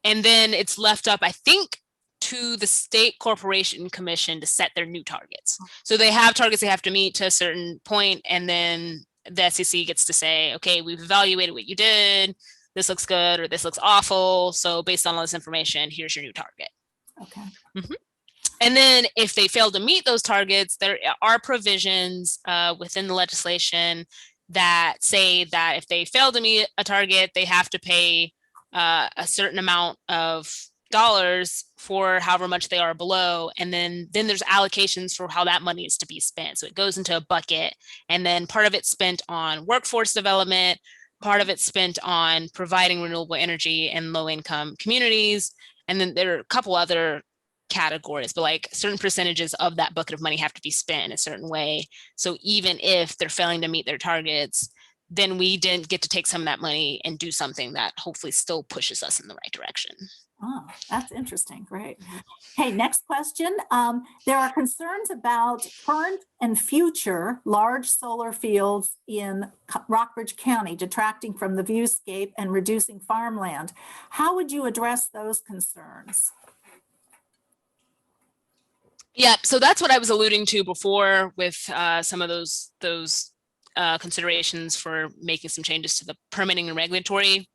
Speaker 3: then it's left up, I think, to the state corporation commission to set their new targets. So they have targets they have to meet to a certain point, and then the SEC gets to say, okay, we've evaluated what you did. This looks good or this looks awful. So based on all this information, here's your new target.
Speaker 1: Okay.
Speaker 3: Mm-hmm. And then if they fail to meet those targets, there are provisions within the legislation that say that if they fail to meet a target, they have to pay a certain amount of dollars for however much they are below. And then there's allocations for how that money is to be spent. So it goes into a bucket, and then part of it's spent on workforce development, part of it's spent on providing renewable energy in low-income communities. And then there are a couple other categories, but like certain percentages of that bucket of money have to be spent in a certain way. So even if they're failing to meet their targets, then we didn't get to take some of that money and do something that hopefully still pushes us in the right direction.
Speaker 1: Oh, that's interesting. Great. Hey, next question. There are concerns about current and future large solar fields in Rockbridge County detracting from the viewscape and reducing farmland. How would you address those concerns?
Speaker 3: Yeah, so that's what I was alluding to before with some of those considerations for making some changes to the permitting and regulatory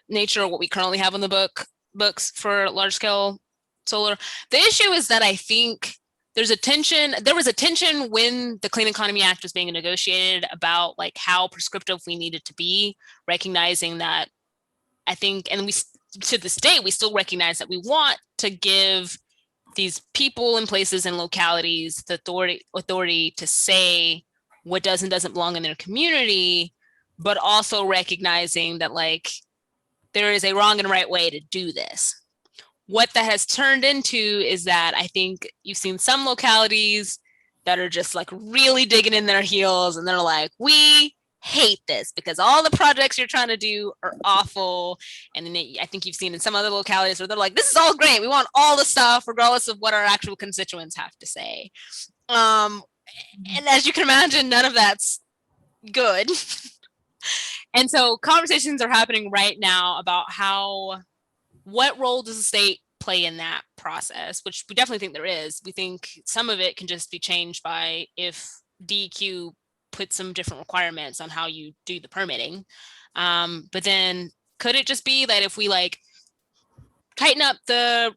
Speaker 3: nature of what we currently have on the books for large scale solar. The issue is that I think there was a tension when the Clean Economy Act was being negotiated about like how prescriptive we needed to be, recognizing that I think, and we to this day, we still recognize that we want to give these people in places and localities the authority to say what does and doesn't belong in their community, but also recognizing that like there is a wrong and right way to do this. What that has turned into is that I think you've seen some localities that are just like really digging in their heels, and they're like, we hate this because all the projects you're trying to do are awful. And then I think you've seen in some other localities where they're like, this is all great. We want all the stuff regardless of what our actual constituents have to say. And as you can imagine, none of that's good. And so conversations are happening right now about what role does the state play in that process, which we definitely think there is. We think some of it can just be changed by if DEQ put some different requirements on how you do the permitting. But then could it just be that if we like tighten up the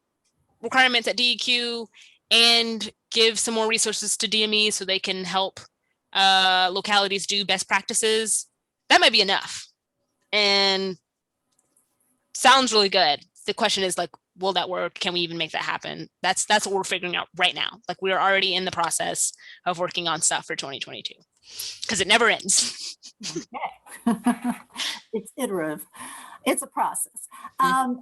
Speaker 3: requirements at DEQ and give some more resources to DME so they can help localities do best practices, that might be enough. And sounds really good. The question is like, will that work? Can we even make that happen? That's what we're figuring out right now. Like we're already in the process of working on stuff for 2022 because it never ends.
Speaker 1: Okay. It's iterative. It's a process.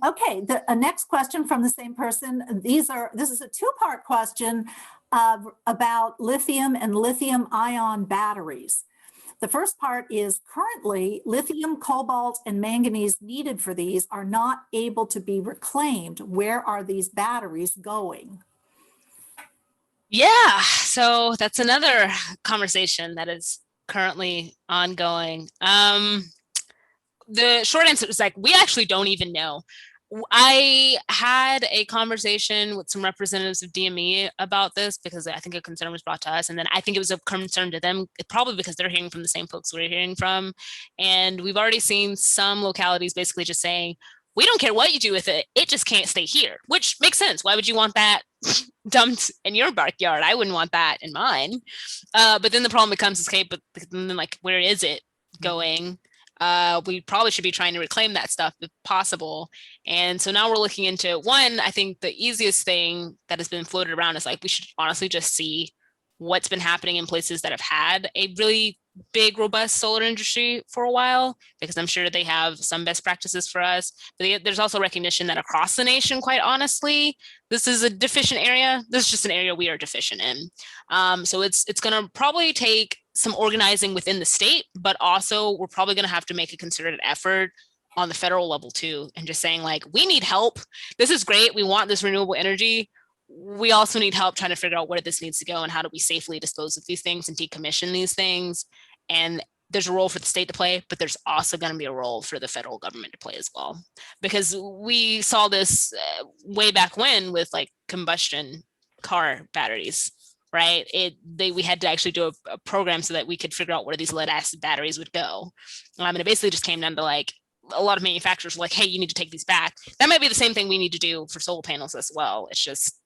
Speaker 1: Okay, the next question from the same person. This is a two-part question about lithium and lithium-ion batteries. The first part is currently lithium, cobalt, and manganese needed for these are not able to be reclaimed. Where are these batteries going?
Speaker 3: Yeah, so that's another conversation that is currently ongoing. The short answer is like, we actually don't even know. I had a conversation with some representatives of DME about this because I think a concern was brought to us. And then I think it was a concern to them, probably because they're hearing from the same folks we're hearing from. And we've already seen some localities basically just saying, we don't care what you do with it. It just can't stay here, which makes sense. Why would you want that dumped in your backyard? I wouldn't want that in mine. But then the problem becomes, okay, but then like, where is it going? We probably should be trying to reclaim that stuff if possible. And so now we're looking into one, I think the easiest thing that has been floated around is like, we should honestly just see what's been happening in places that have had a really big, robust solar industry for a while, because I'm sure they have some best practices for us. But there's also recognition that across the nation, quite honestly, this is a deficient area. This is just an area we are deficient in. So it's going to probably take some organizing within the state, but also we're probably going to have to make a concerted effort on the federal level too, and just saying like, we need help. This is great. We want this renewable energy. We also need help trying to figure out where this needs to go and how do we safely dispose of these things and decommission these things. And there's a role for the state to play, but there's also going to be a role for the federal government to play as well. Because we saw this way back when with like combustion car batteries, right? We had to actually do a program so that we could figure out where these lead acid batteries would go. And it basically just came down to like, a lot of manufacturers were like, hey, you need to take these back. That might be the same thing we need to do for solar panels as well. It's just,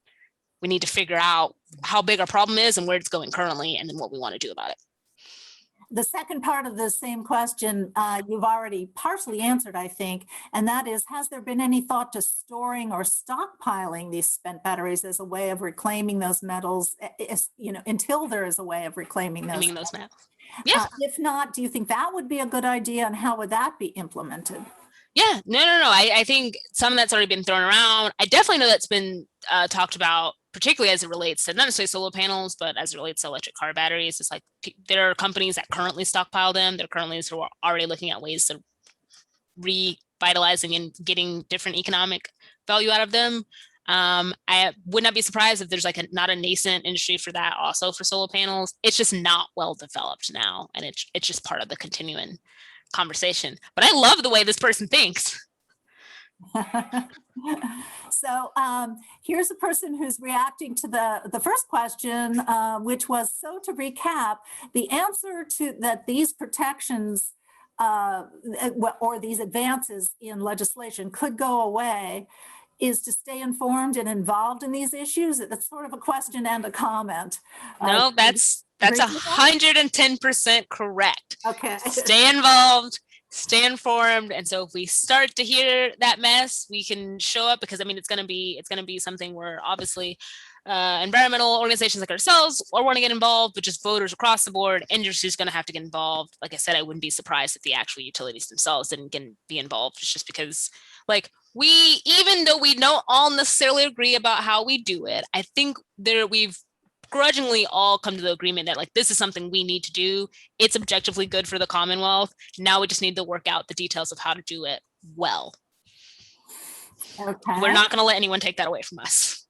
Speaker 3: we need to figure out how big our problem is and where it's going currently, and then what we want to do about it.
Speaker 1: The second part of the same question, you've already partially answered, I think, and that is, has there been any thought to storing or stockpiling these spent batteries as a way of reclaiming those metals, until there is a way of reclaiming those metals?
Speaker 3: Yeah.
Speaker 1: If not, do you think that would be a good idea, and how would that be implemented?
Speaker 3: Yeah, no. I think some of that's already been thrown around. I definitely know that's been talked about, particularly as it relates to not necessarily solar panels, but as it relates to electric car batteries. It's like there are companies that currently stockpile them. There are currently who are already looking at ways to revitalizing and getting different economic value out of them. I would not be surprised if there's like not a nascent industry for that also for solar panels. It's just not well developed now, and it's just part of the continuing conversation. But I love the way this person thinks.
Speaker 1: So here's a person who's reacting to the first question, which was, so to recap, the answer to that these protections or these advances in legislation could go away is to stay informed and involved in these issues. That's sort of a question and a comment.
Speaker 3: No, that's 110% correct.
Speaker 1: Okay.
Speaker 3: Stay involved, stay informed. And so if we start to hear that mess, we can show up, because I mean, it's going to be something where obviously environmental organizations like ourselves are want to get involved, but just voters across the board, industry is going to have to get involved. Like I said, I wouldn't be surprised if the actual utilities themselves didn't be involved. It's just because like even though we don't all necessarily agree about how we do it, I think we've grudgingly all come to the agreement that like, this is something we need to do. It's objectively good for the Commonwealth. Now we just need to work out the details of how to do it well.
Speaker 1: Okay.
Speaker 3: We're not going to let anyone take that away from us.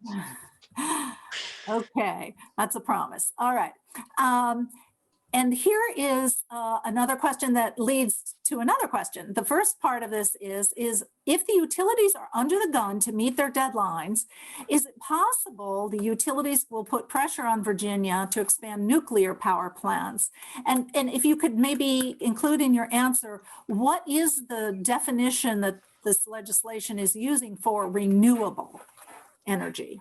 Speaker 1: Okay, that's a promise. All right. And here is another question that leads to another question. The first part of this is if the utilities are under the gun to meet their deadlines, is it possible the utilities will put pressure on Virginia to expand nuclear power plants? And if you could maybe include in your answer, what is the definition that this legislation is using for renewable energy?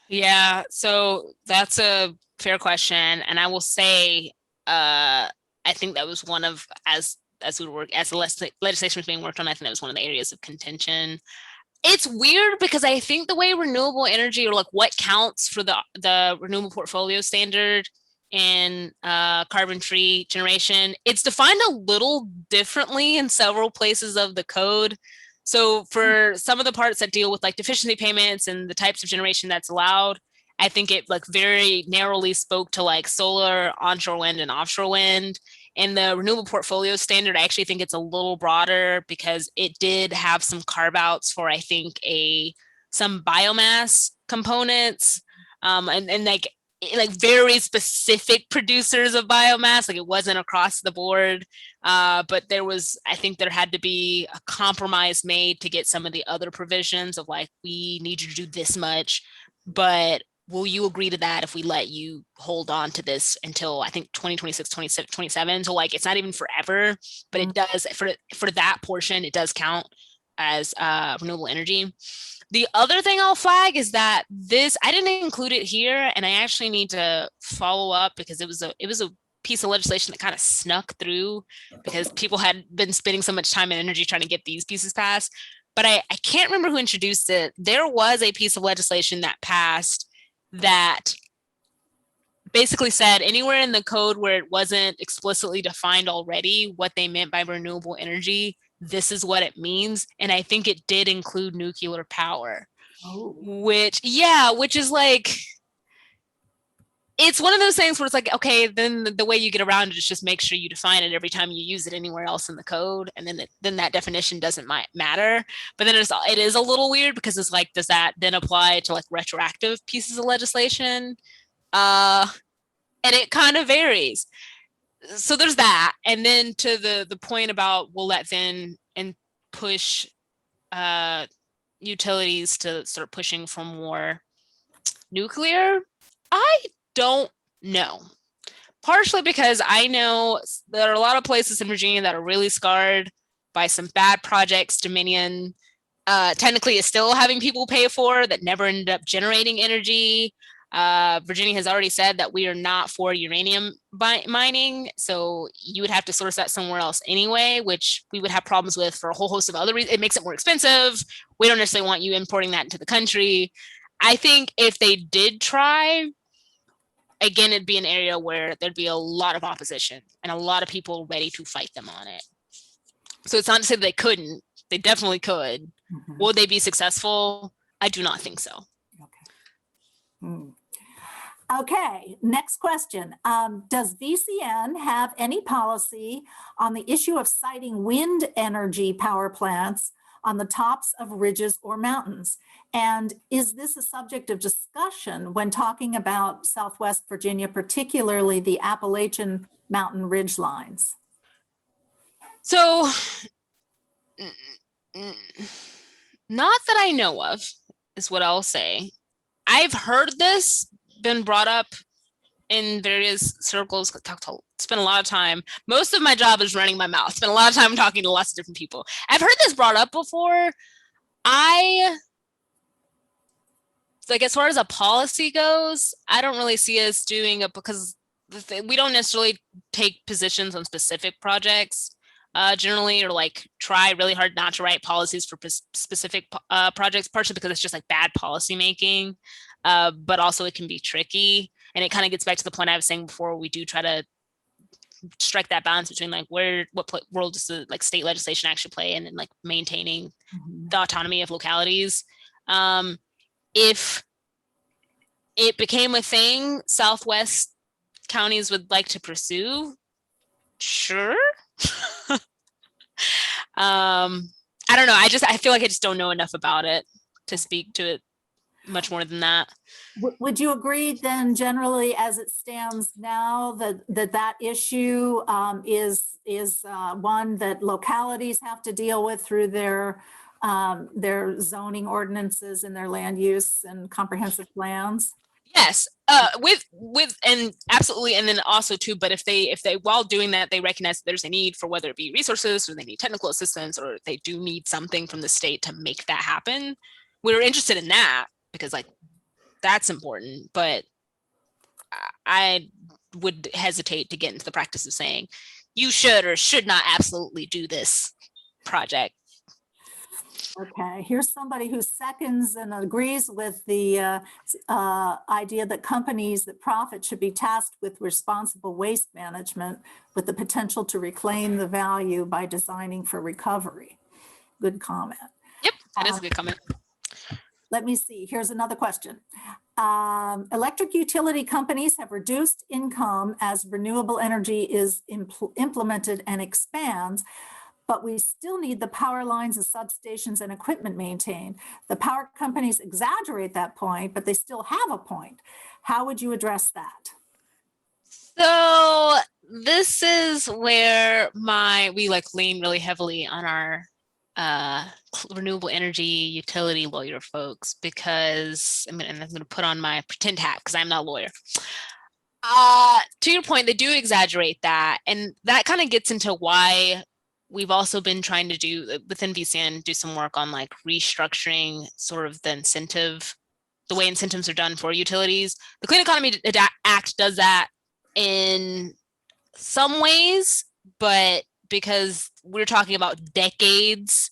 Speaker 3: Yeah, so that's a fair question. And I will say, I think that was one of, as the legislation was being worked on, I think that was one of the areas of contention. It's weird because I think the way renewable energy, or like what counts for the renewable portfolio standard in carbon-free generation. It's defined a little differently in several places of the code. So for some of the parts that deal with like deficiency payments and the types of generation that's allowed, I think it like very narrowly spoke to like solar, onshore wind, and offshore wind. And the renewable portfolio standard, I actually think it's a little broader because it did have some carve outs for, I think, some biomass components, and like very specific producers of biomass. Like it wasn't across the board, but I think there had to be a compromise made to get some of the other provisions of like, we need you to do this much, but will you agree to that if we let you hold on to this until I think 2026, 27? So like, it's not even forever, but it does for that portion, it does count as renewable energy. The other thing I'll flag is that I didn't include it here, and I actually need to follow up because it was a piece of legislation that kind of snuck through because people had been spending so much time and energy trying to get these pieces passed. But I can't remember who introduced it. There was a piece of legislation that passed that basically said anywhere in the code where it wasn't explicitly defined already what they meant by renewable energy, this is what it means. And I think it did include nuclear power, which is like, it's one of those things where it's like, okay, then the way you get around it is just make sure you define it every time you use it anywhere else in the code. And then that definition doesn't matter. But then it is a little weird because it's like, does that then apply to like retroactive pieces of legislation? And it kind of varies. So there's that. And then to the point about will that then push utilities to start pushing for more nuclear? I don't know. Partially because I know there are a lot of places in Virginia that are really scarred by some bad projects Dominion technically is still having people pay for that never ended up generating energy. Virginia has already said that we are not for uranium mining, so you would have to source that somewhere else anyway, which we would have problems with for a whole host of other reasons. It makes it more expensive. We don't necessarily want you importing that into the country. I think if they did try, again, it'd be an area where there'd be a lot of opposition and a lot of people ready to fight them on it. So it's not to say that they couldn't. They definitely could. Mm-hmm. Will they be successful? I do not think so.
Speaker 1: Okay. Okay, next question. Does VCN have any policy on the issue of siting wind energy power plants on the tops of ridges or mountains? And is this a subject of discussion when talking about Southwest Virginia, particularly the Appalachian mountain ridge lines?
Speaker 3: So, not that I know of, is what I'll say. I've heard this been brought up in various circles. Spent a lot of time. Most of my job is running my mouth. Spent a lot of time talking to lots of different people. I've heard this brought up before. Like, as far as a policy goes, I don't really see us doing it because we don't necessarily take positions on specific projects generally, or like try really hard not to write policies for specific projects, partially because it's just like bad policy making, but also it can be tricky. And it kind of gets back to the point I was saying before, we do try to strike that balance between like what role does the like state legislation actually play in and like maintaining the autonomy of localities. If it became a thing Southwest counties would like to pursue, sure. I don't know. I feel like I just don't know enough about it to speak to it much more than that.
Speaker 1: Would you agree then, generally, as it stands now, that issue is one that localities have to deal with through their zoning ordinances and their land use and comprehensive plans?
Speaker 3: Yes, with and absolutely, and then also too. But if they while doing that, they recognize that there's a need for whether it be resources or they need technical assistance or they do need something from the state to make that happen, we're interested in that because like that's important. But I would hesitate to get into the practice of saying you should or should not absolutely do this project.
Speaker 1: Okay, here's somebody who seconds and agrees with the idea that companies that profit should be tasked with responsible waste management with the potential to reclaim the value by designing for recovery. Good comment.
Speaker 3: Yep, that is a good comment.
Speaker 1: Let me see, here's another question. Electric utility companies have reduced income as renewable energy is implemented and expands, but we still need the power lines and substations and equipment maintained. The power companies exaggerate that point, but they still have a point. How would you address that?
Speaker 3: So this is where we lean really heavily on our renewable energy utility lawyer folks, because I'm going to put on my pretend hat because I'm not a lawyer. To your point, they do exaggerate that, and that kind of gets into why we've also been trying to do within VCN do some work on like restructuring sort of the way incentives are done for utilities. The Clean Economy Act does that in some ways, but because we're talking about decades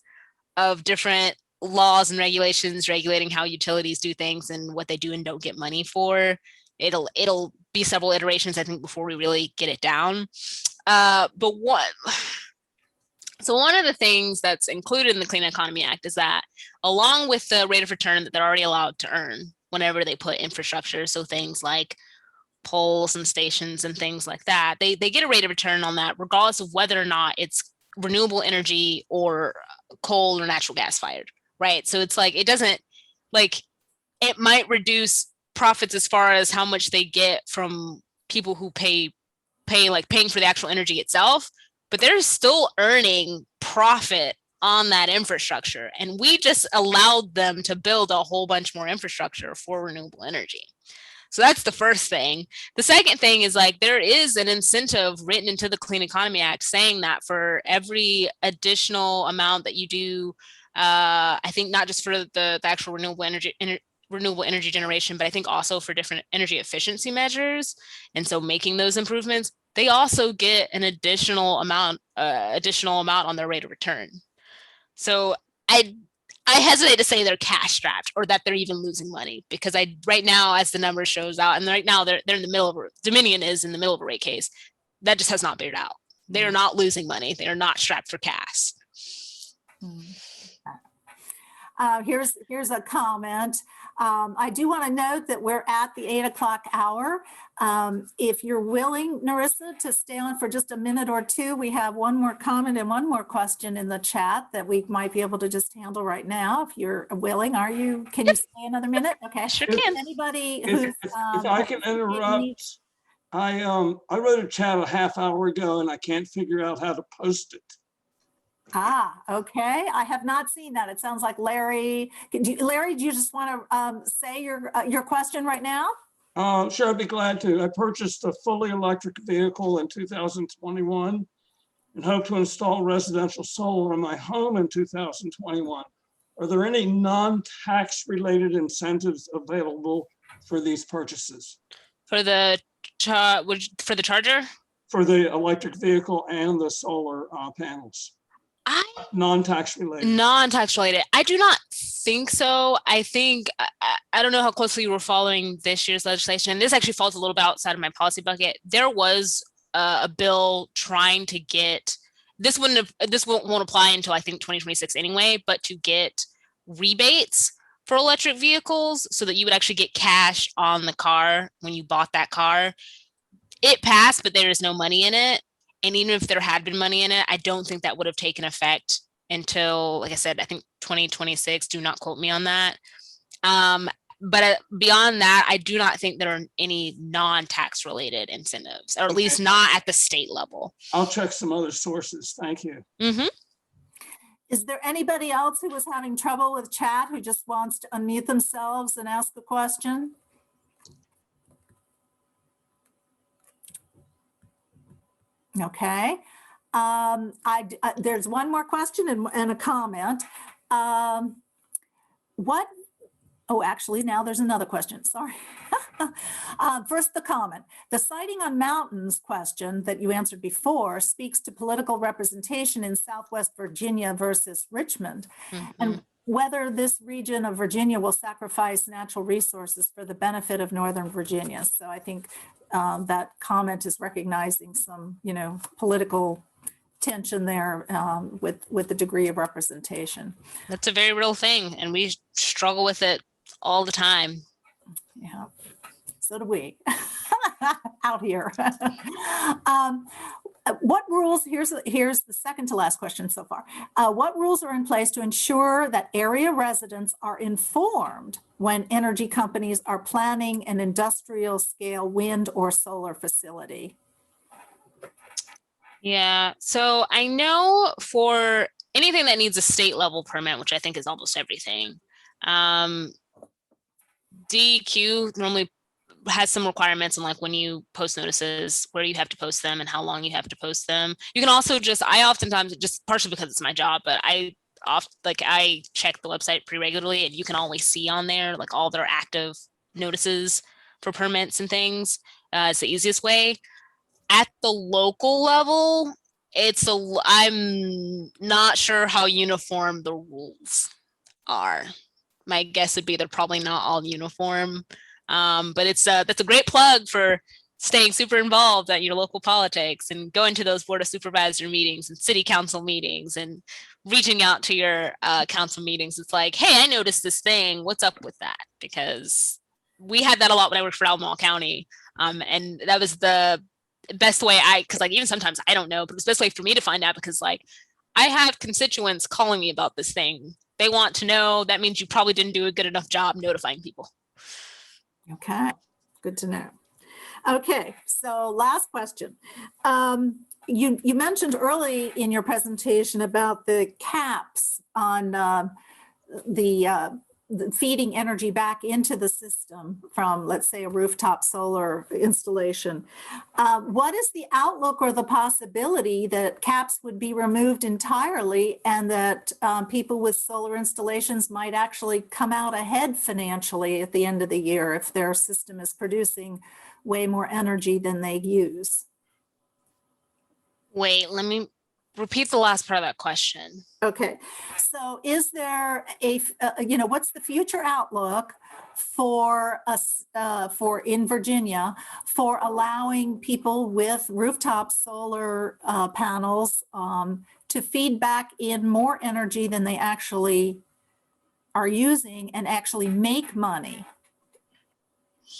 Speaker 3: of different laws and regulations regulating how utilities do things and what they do and don't get money for, it'll be several iterations, I think, before we really get it down. So one of the things that's included in the Clean Economy Act is that along with the rate of return that they're already allowed to earn whenever they put infrastructure, so things like poles and stations and things like that, they get a rate of return on that regardless of whether or not it's renewable energy or coal or natural gas fired, right? So it's like, it doesn't, like, it might reduce profits as far as how much they get from people who paying for the actual energy itself, but they're still earning profit on that infrastructure. And we just allowed them to build a whole bunch more infrastructure for renewable energy. So that's the first thing. The second thing is, like, there is an incentive written into the Clean Economy Act saying that for every additional amount that you do, I think not just for the actual renewable energy generation, but I think also for different energy efficiency measures. And so making those improvements, they also get an additional amount on their rate of return. So I hesitate to say they're cash strapped or that they're even losing money, because right now, as the number shows out, and right now they're in the middle of Dominion is in the middle of a rate case, that just has not bared out. They are not losing money. They are not strapped for cash.
Speaker 1: Here's a comment. I do want to note that we're at the 8 o'clock hour. If you're willing, Narissa, to stay on for just a minute or two, we have one more comment and one more question in the chat that we might be able to just handle right now. If you're willing, can you stay another minute? Okay.
Speaker 3: Sure can.
Speaker 1: Anybody who's
Speaker 4: if I can interrupt, I wrote a chat a half hour ago and I can't figure out how to post it.
Speaker 1: Okay. I have not seen that. It sounds like Larry. Larry, do you just want to say your question right now?
Speaker 4: Sure, I'd be glad to. I purchased a fully electric vehicle in 2021 and hope to install residential solar in my home in 2021. Are there any non-tax related incentives available for these purchases?
Speaker 3: For the charger?
Speaker 4: For the electric vehicle and the solar panels? Non-tax related.
Speaker 3: I do not think so. I think, I don't know how closely you were following this year's legislation. And this actually falls a little bit outside of my policy bucket. There was a bill trying to get, this won't apply until I think 2026 anyway, but to get rebates for electric vehicles so that you would actually get cash on the car when you bought that car. It passed, but there is no money in it. And even if there had been money in it, I don't think that would have taken effect until, like I said, I think 2026. Do not quote me on that. But beyond that, I do not think there are any non-tax related incentives, or at least not at the state level.
Speaker 4: I'll check some other sources. Thank you.
Speaker 3: Mm-hmm.
Speaker 1: Is there anybody else who was having trouble with chat who just wants to unmute themselves and ask a question? Okay. There's one more question and a comment. Oh, actually, now there's another question. Sorry. First, the comment. The siting on mountains question that you answered before speaks to political representation in Southwest Virginia versus Richmond, and whether this region of Virginia will sacrifice natural resources for the benefit of Northern Virginia. So I think that comment is recognizing some, political tension there with the degree of representation.
Speaker 3: That's a very real thing, and we struggle with it all the time.
Speaker 1: Yeah, so do we out here. What rules, here's the second to last question so far. What rules are in place to ensure that area residents are informed when energy companies are planning an industrial scale wind or solar facility? Yeah,
Speaker 3: so I know for anything that needs a state level permit, which I think is almost everything, DEQ normally has some requirements on like when you post notices, where you have to post them and how long you have to post them. You can also I oftentimes, just partially because it's my job, but I check the website pretty regularly, and you can always see on there like all their active notices for permits and things. It's the easiest way. At the local level, I'm not sure how uniform the rules are. My guess would be they're probably not all uniform, but that's a great plug for staying super involved at your local politics and going to those board of supervisor meetings and city council meetings and reaching out to your council meetings. It's like, hey, I noticed this thing. What's up with that? Because we had that a lot when I worked for Albemarle County, and that was the best way because like even sometimes I don't know, but it's the best way for me to find out, because like I have constituents calling me about this thing. They want to know. That means you probably didn't do a good enough job notifying people.
Speaker 1: Okay, good to know. Okay, so last question. You mentioned early in your presentation about the caps on the feeding energy back into the system from, let's say, a rooftop solar installation. What is the outlook or the possibility that caps would be removed entirely, and that people with solar installations might actually come out ahead financially at the end of the year if their system is producing way more energy than they use?
Speaker 3: Wait, let me repeat the last part of that question.
Speaker 1: Okay, so is there what's the future outlook for us, for in Virginia, for allowing people with rooftop solar panels to feed back in more energy than they actually are using and actually make money?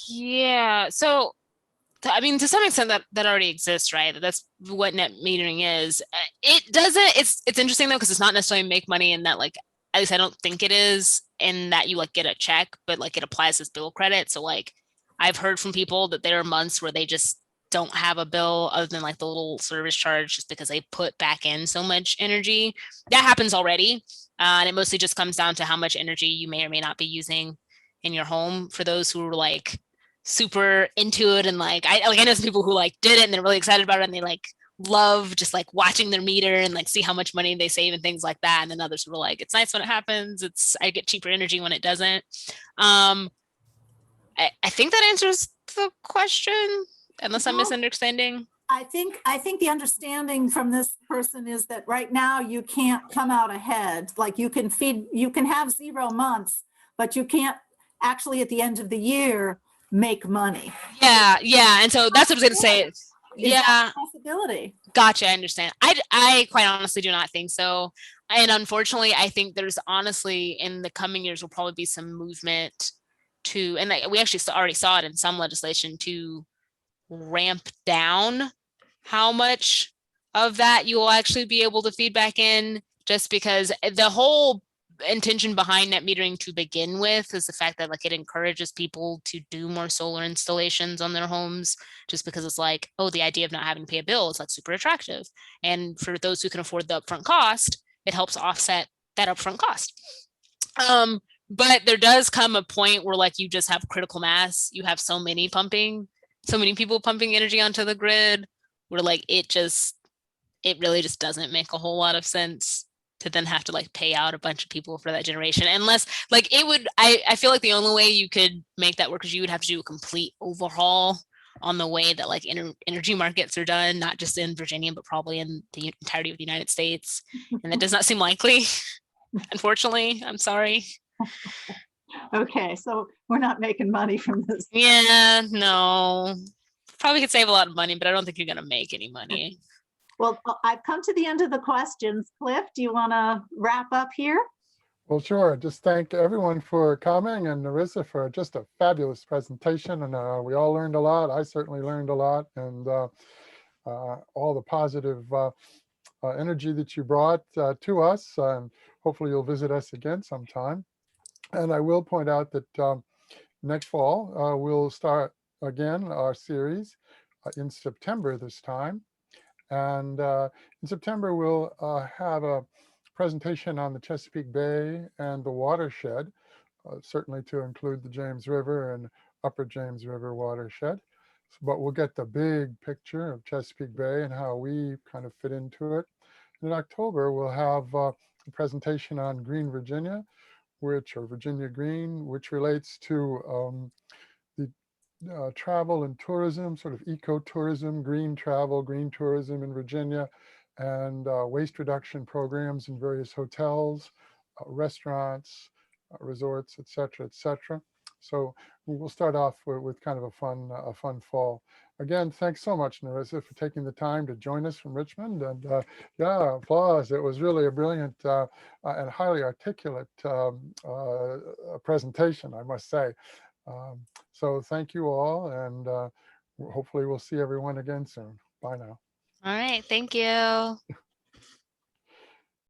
Speaker 3: Yeah, so I mean, to some extent that already exists, right? That's what net metering is. It doesn't, it's interesting though, because it's not necessarily make money in that, like, at least I don't think it is, in that you like get a check, but like it applies as bill credit. So like I've heard from people that there are months where they just don't have a bill other than like the little service charge, just because they put back in so much energy. That happens already. And it mostly just comes down to how much energy you may or may not be using in your home. For those who are like super into it, and like I know some people who like did it and they're really excited about it, and they like love just like watching their meter and like see how much money they save and things like that. And then others were like, it's nice when it happens, I get cheaper energy when it doesn't. I think that answers the question, unless I'm misunderstanding.
Speaker 1: I think the understanding from this person is that right now you can't come out ahead. Like you can have 0 months, but you can't actually at the end of the year make money.
Speaker 3: Yeah. And so that's what I was going to say. Yeah.
Speaker 1: Possibility.
Speaker 3: Gotcha. I understand. I quite honestly do not think so. And unfortunately, I think there's honestly in the coming years will probably be some movement to, and we actually already saw it in some legislation, to ramp down how much of that you will actually be able to feed back in, just because the whole intention behind net metering to begin with is the fact that like it encourages people to do more solar installations on their homes, just because it's like, oh, the idea of not having to pay a bill is like super attractive. And for those who can afford the upfront cost, it helps offset that upfront cost. But there does come a point where like you just have critical mass. You have so many people pumping energy onto the grid, where like it really just doesn't make a whole lot of sense to then have to like pay out a bunch of people for that generation, unless like it would, I feel like the only way you could make that work is you would have to do a complete overhaul on the way that like energy markets are done, not just in Virginia, but probably in the entirety of the United States. And that does not seem likely, unfortunately. I'm sorry.
Speaker 1: Okay, so we're not making money from this.
Speaker 3: Yeah, no. Probably could save a lot of money, but I don't think you're going to make any money.
Speaker 1: Well, I've come to the end of the questions. Cliff, do you want to wrap up here?
Speaker 2: Well, sure. Just thank everyone for coming, and Narissa for just a fabulous presentation. And we all learned a lot. I certainly learned a lot, and all the positive energy that you brought to us. And hopefully you'll visit us again sometime. And I will point out that next fall, we'll start again our series in September this time. And in September, we'll have a presentation on the Chesapeake Bay and the watershed, certainly to include the James River and Upper James River watershed. But we'll get the big picture of Chesapeake Bay and how we kind of fit into it. And in October, we'll have a presentation on Green Virginia, or Virginia Green, which relates to the travel and tourism, sort of ecotourism, green travel, green tourism in Virginia, and waste reduction programs in various hotels, restaurants, resorts, et cetera, et cetera. So we'll start off with kind of a fun fall. Again, thanks so much, Narissa, for taking the time to join us from Richmond. And yeah, applause. It was really a brilliant and highly articulate presentation, I must say. So thank you all, and hopefully we'll see everyone again soon. Bye now.
Speaker 3: All right. Thank you.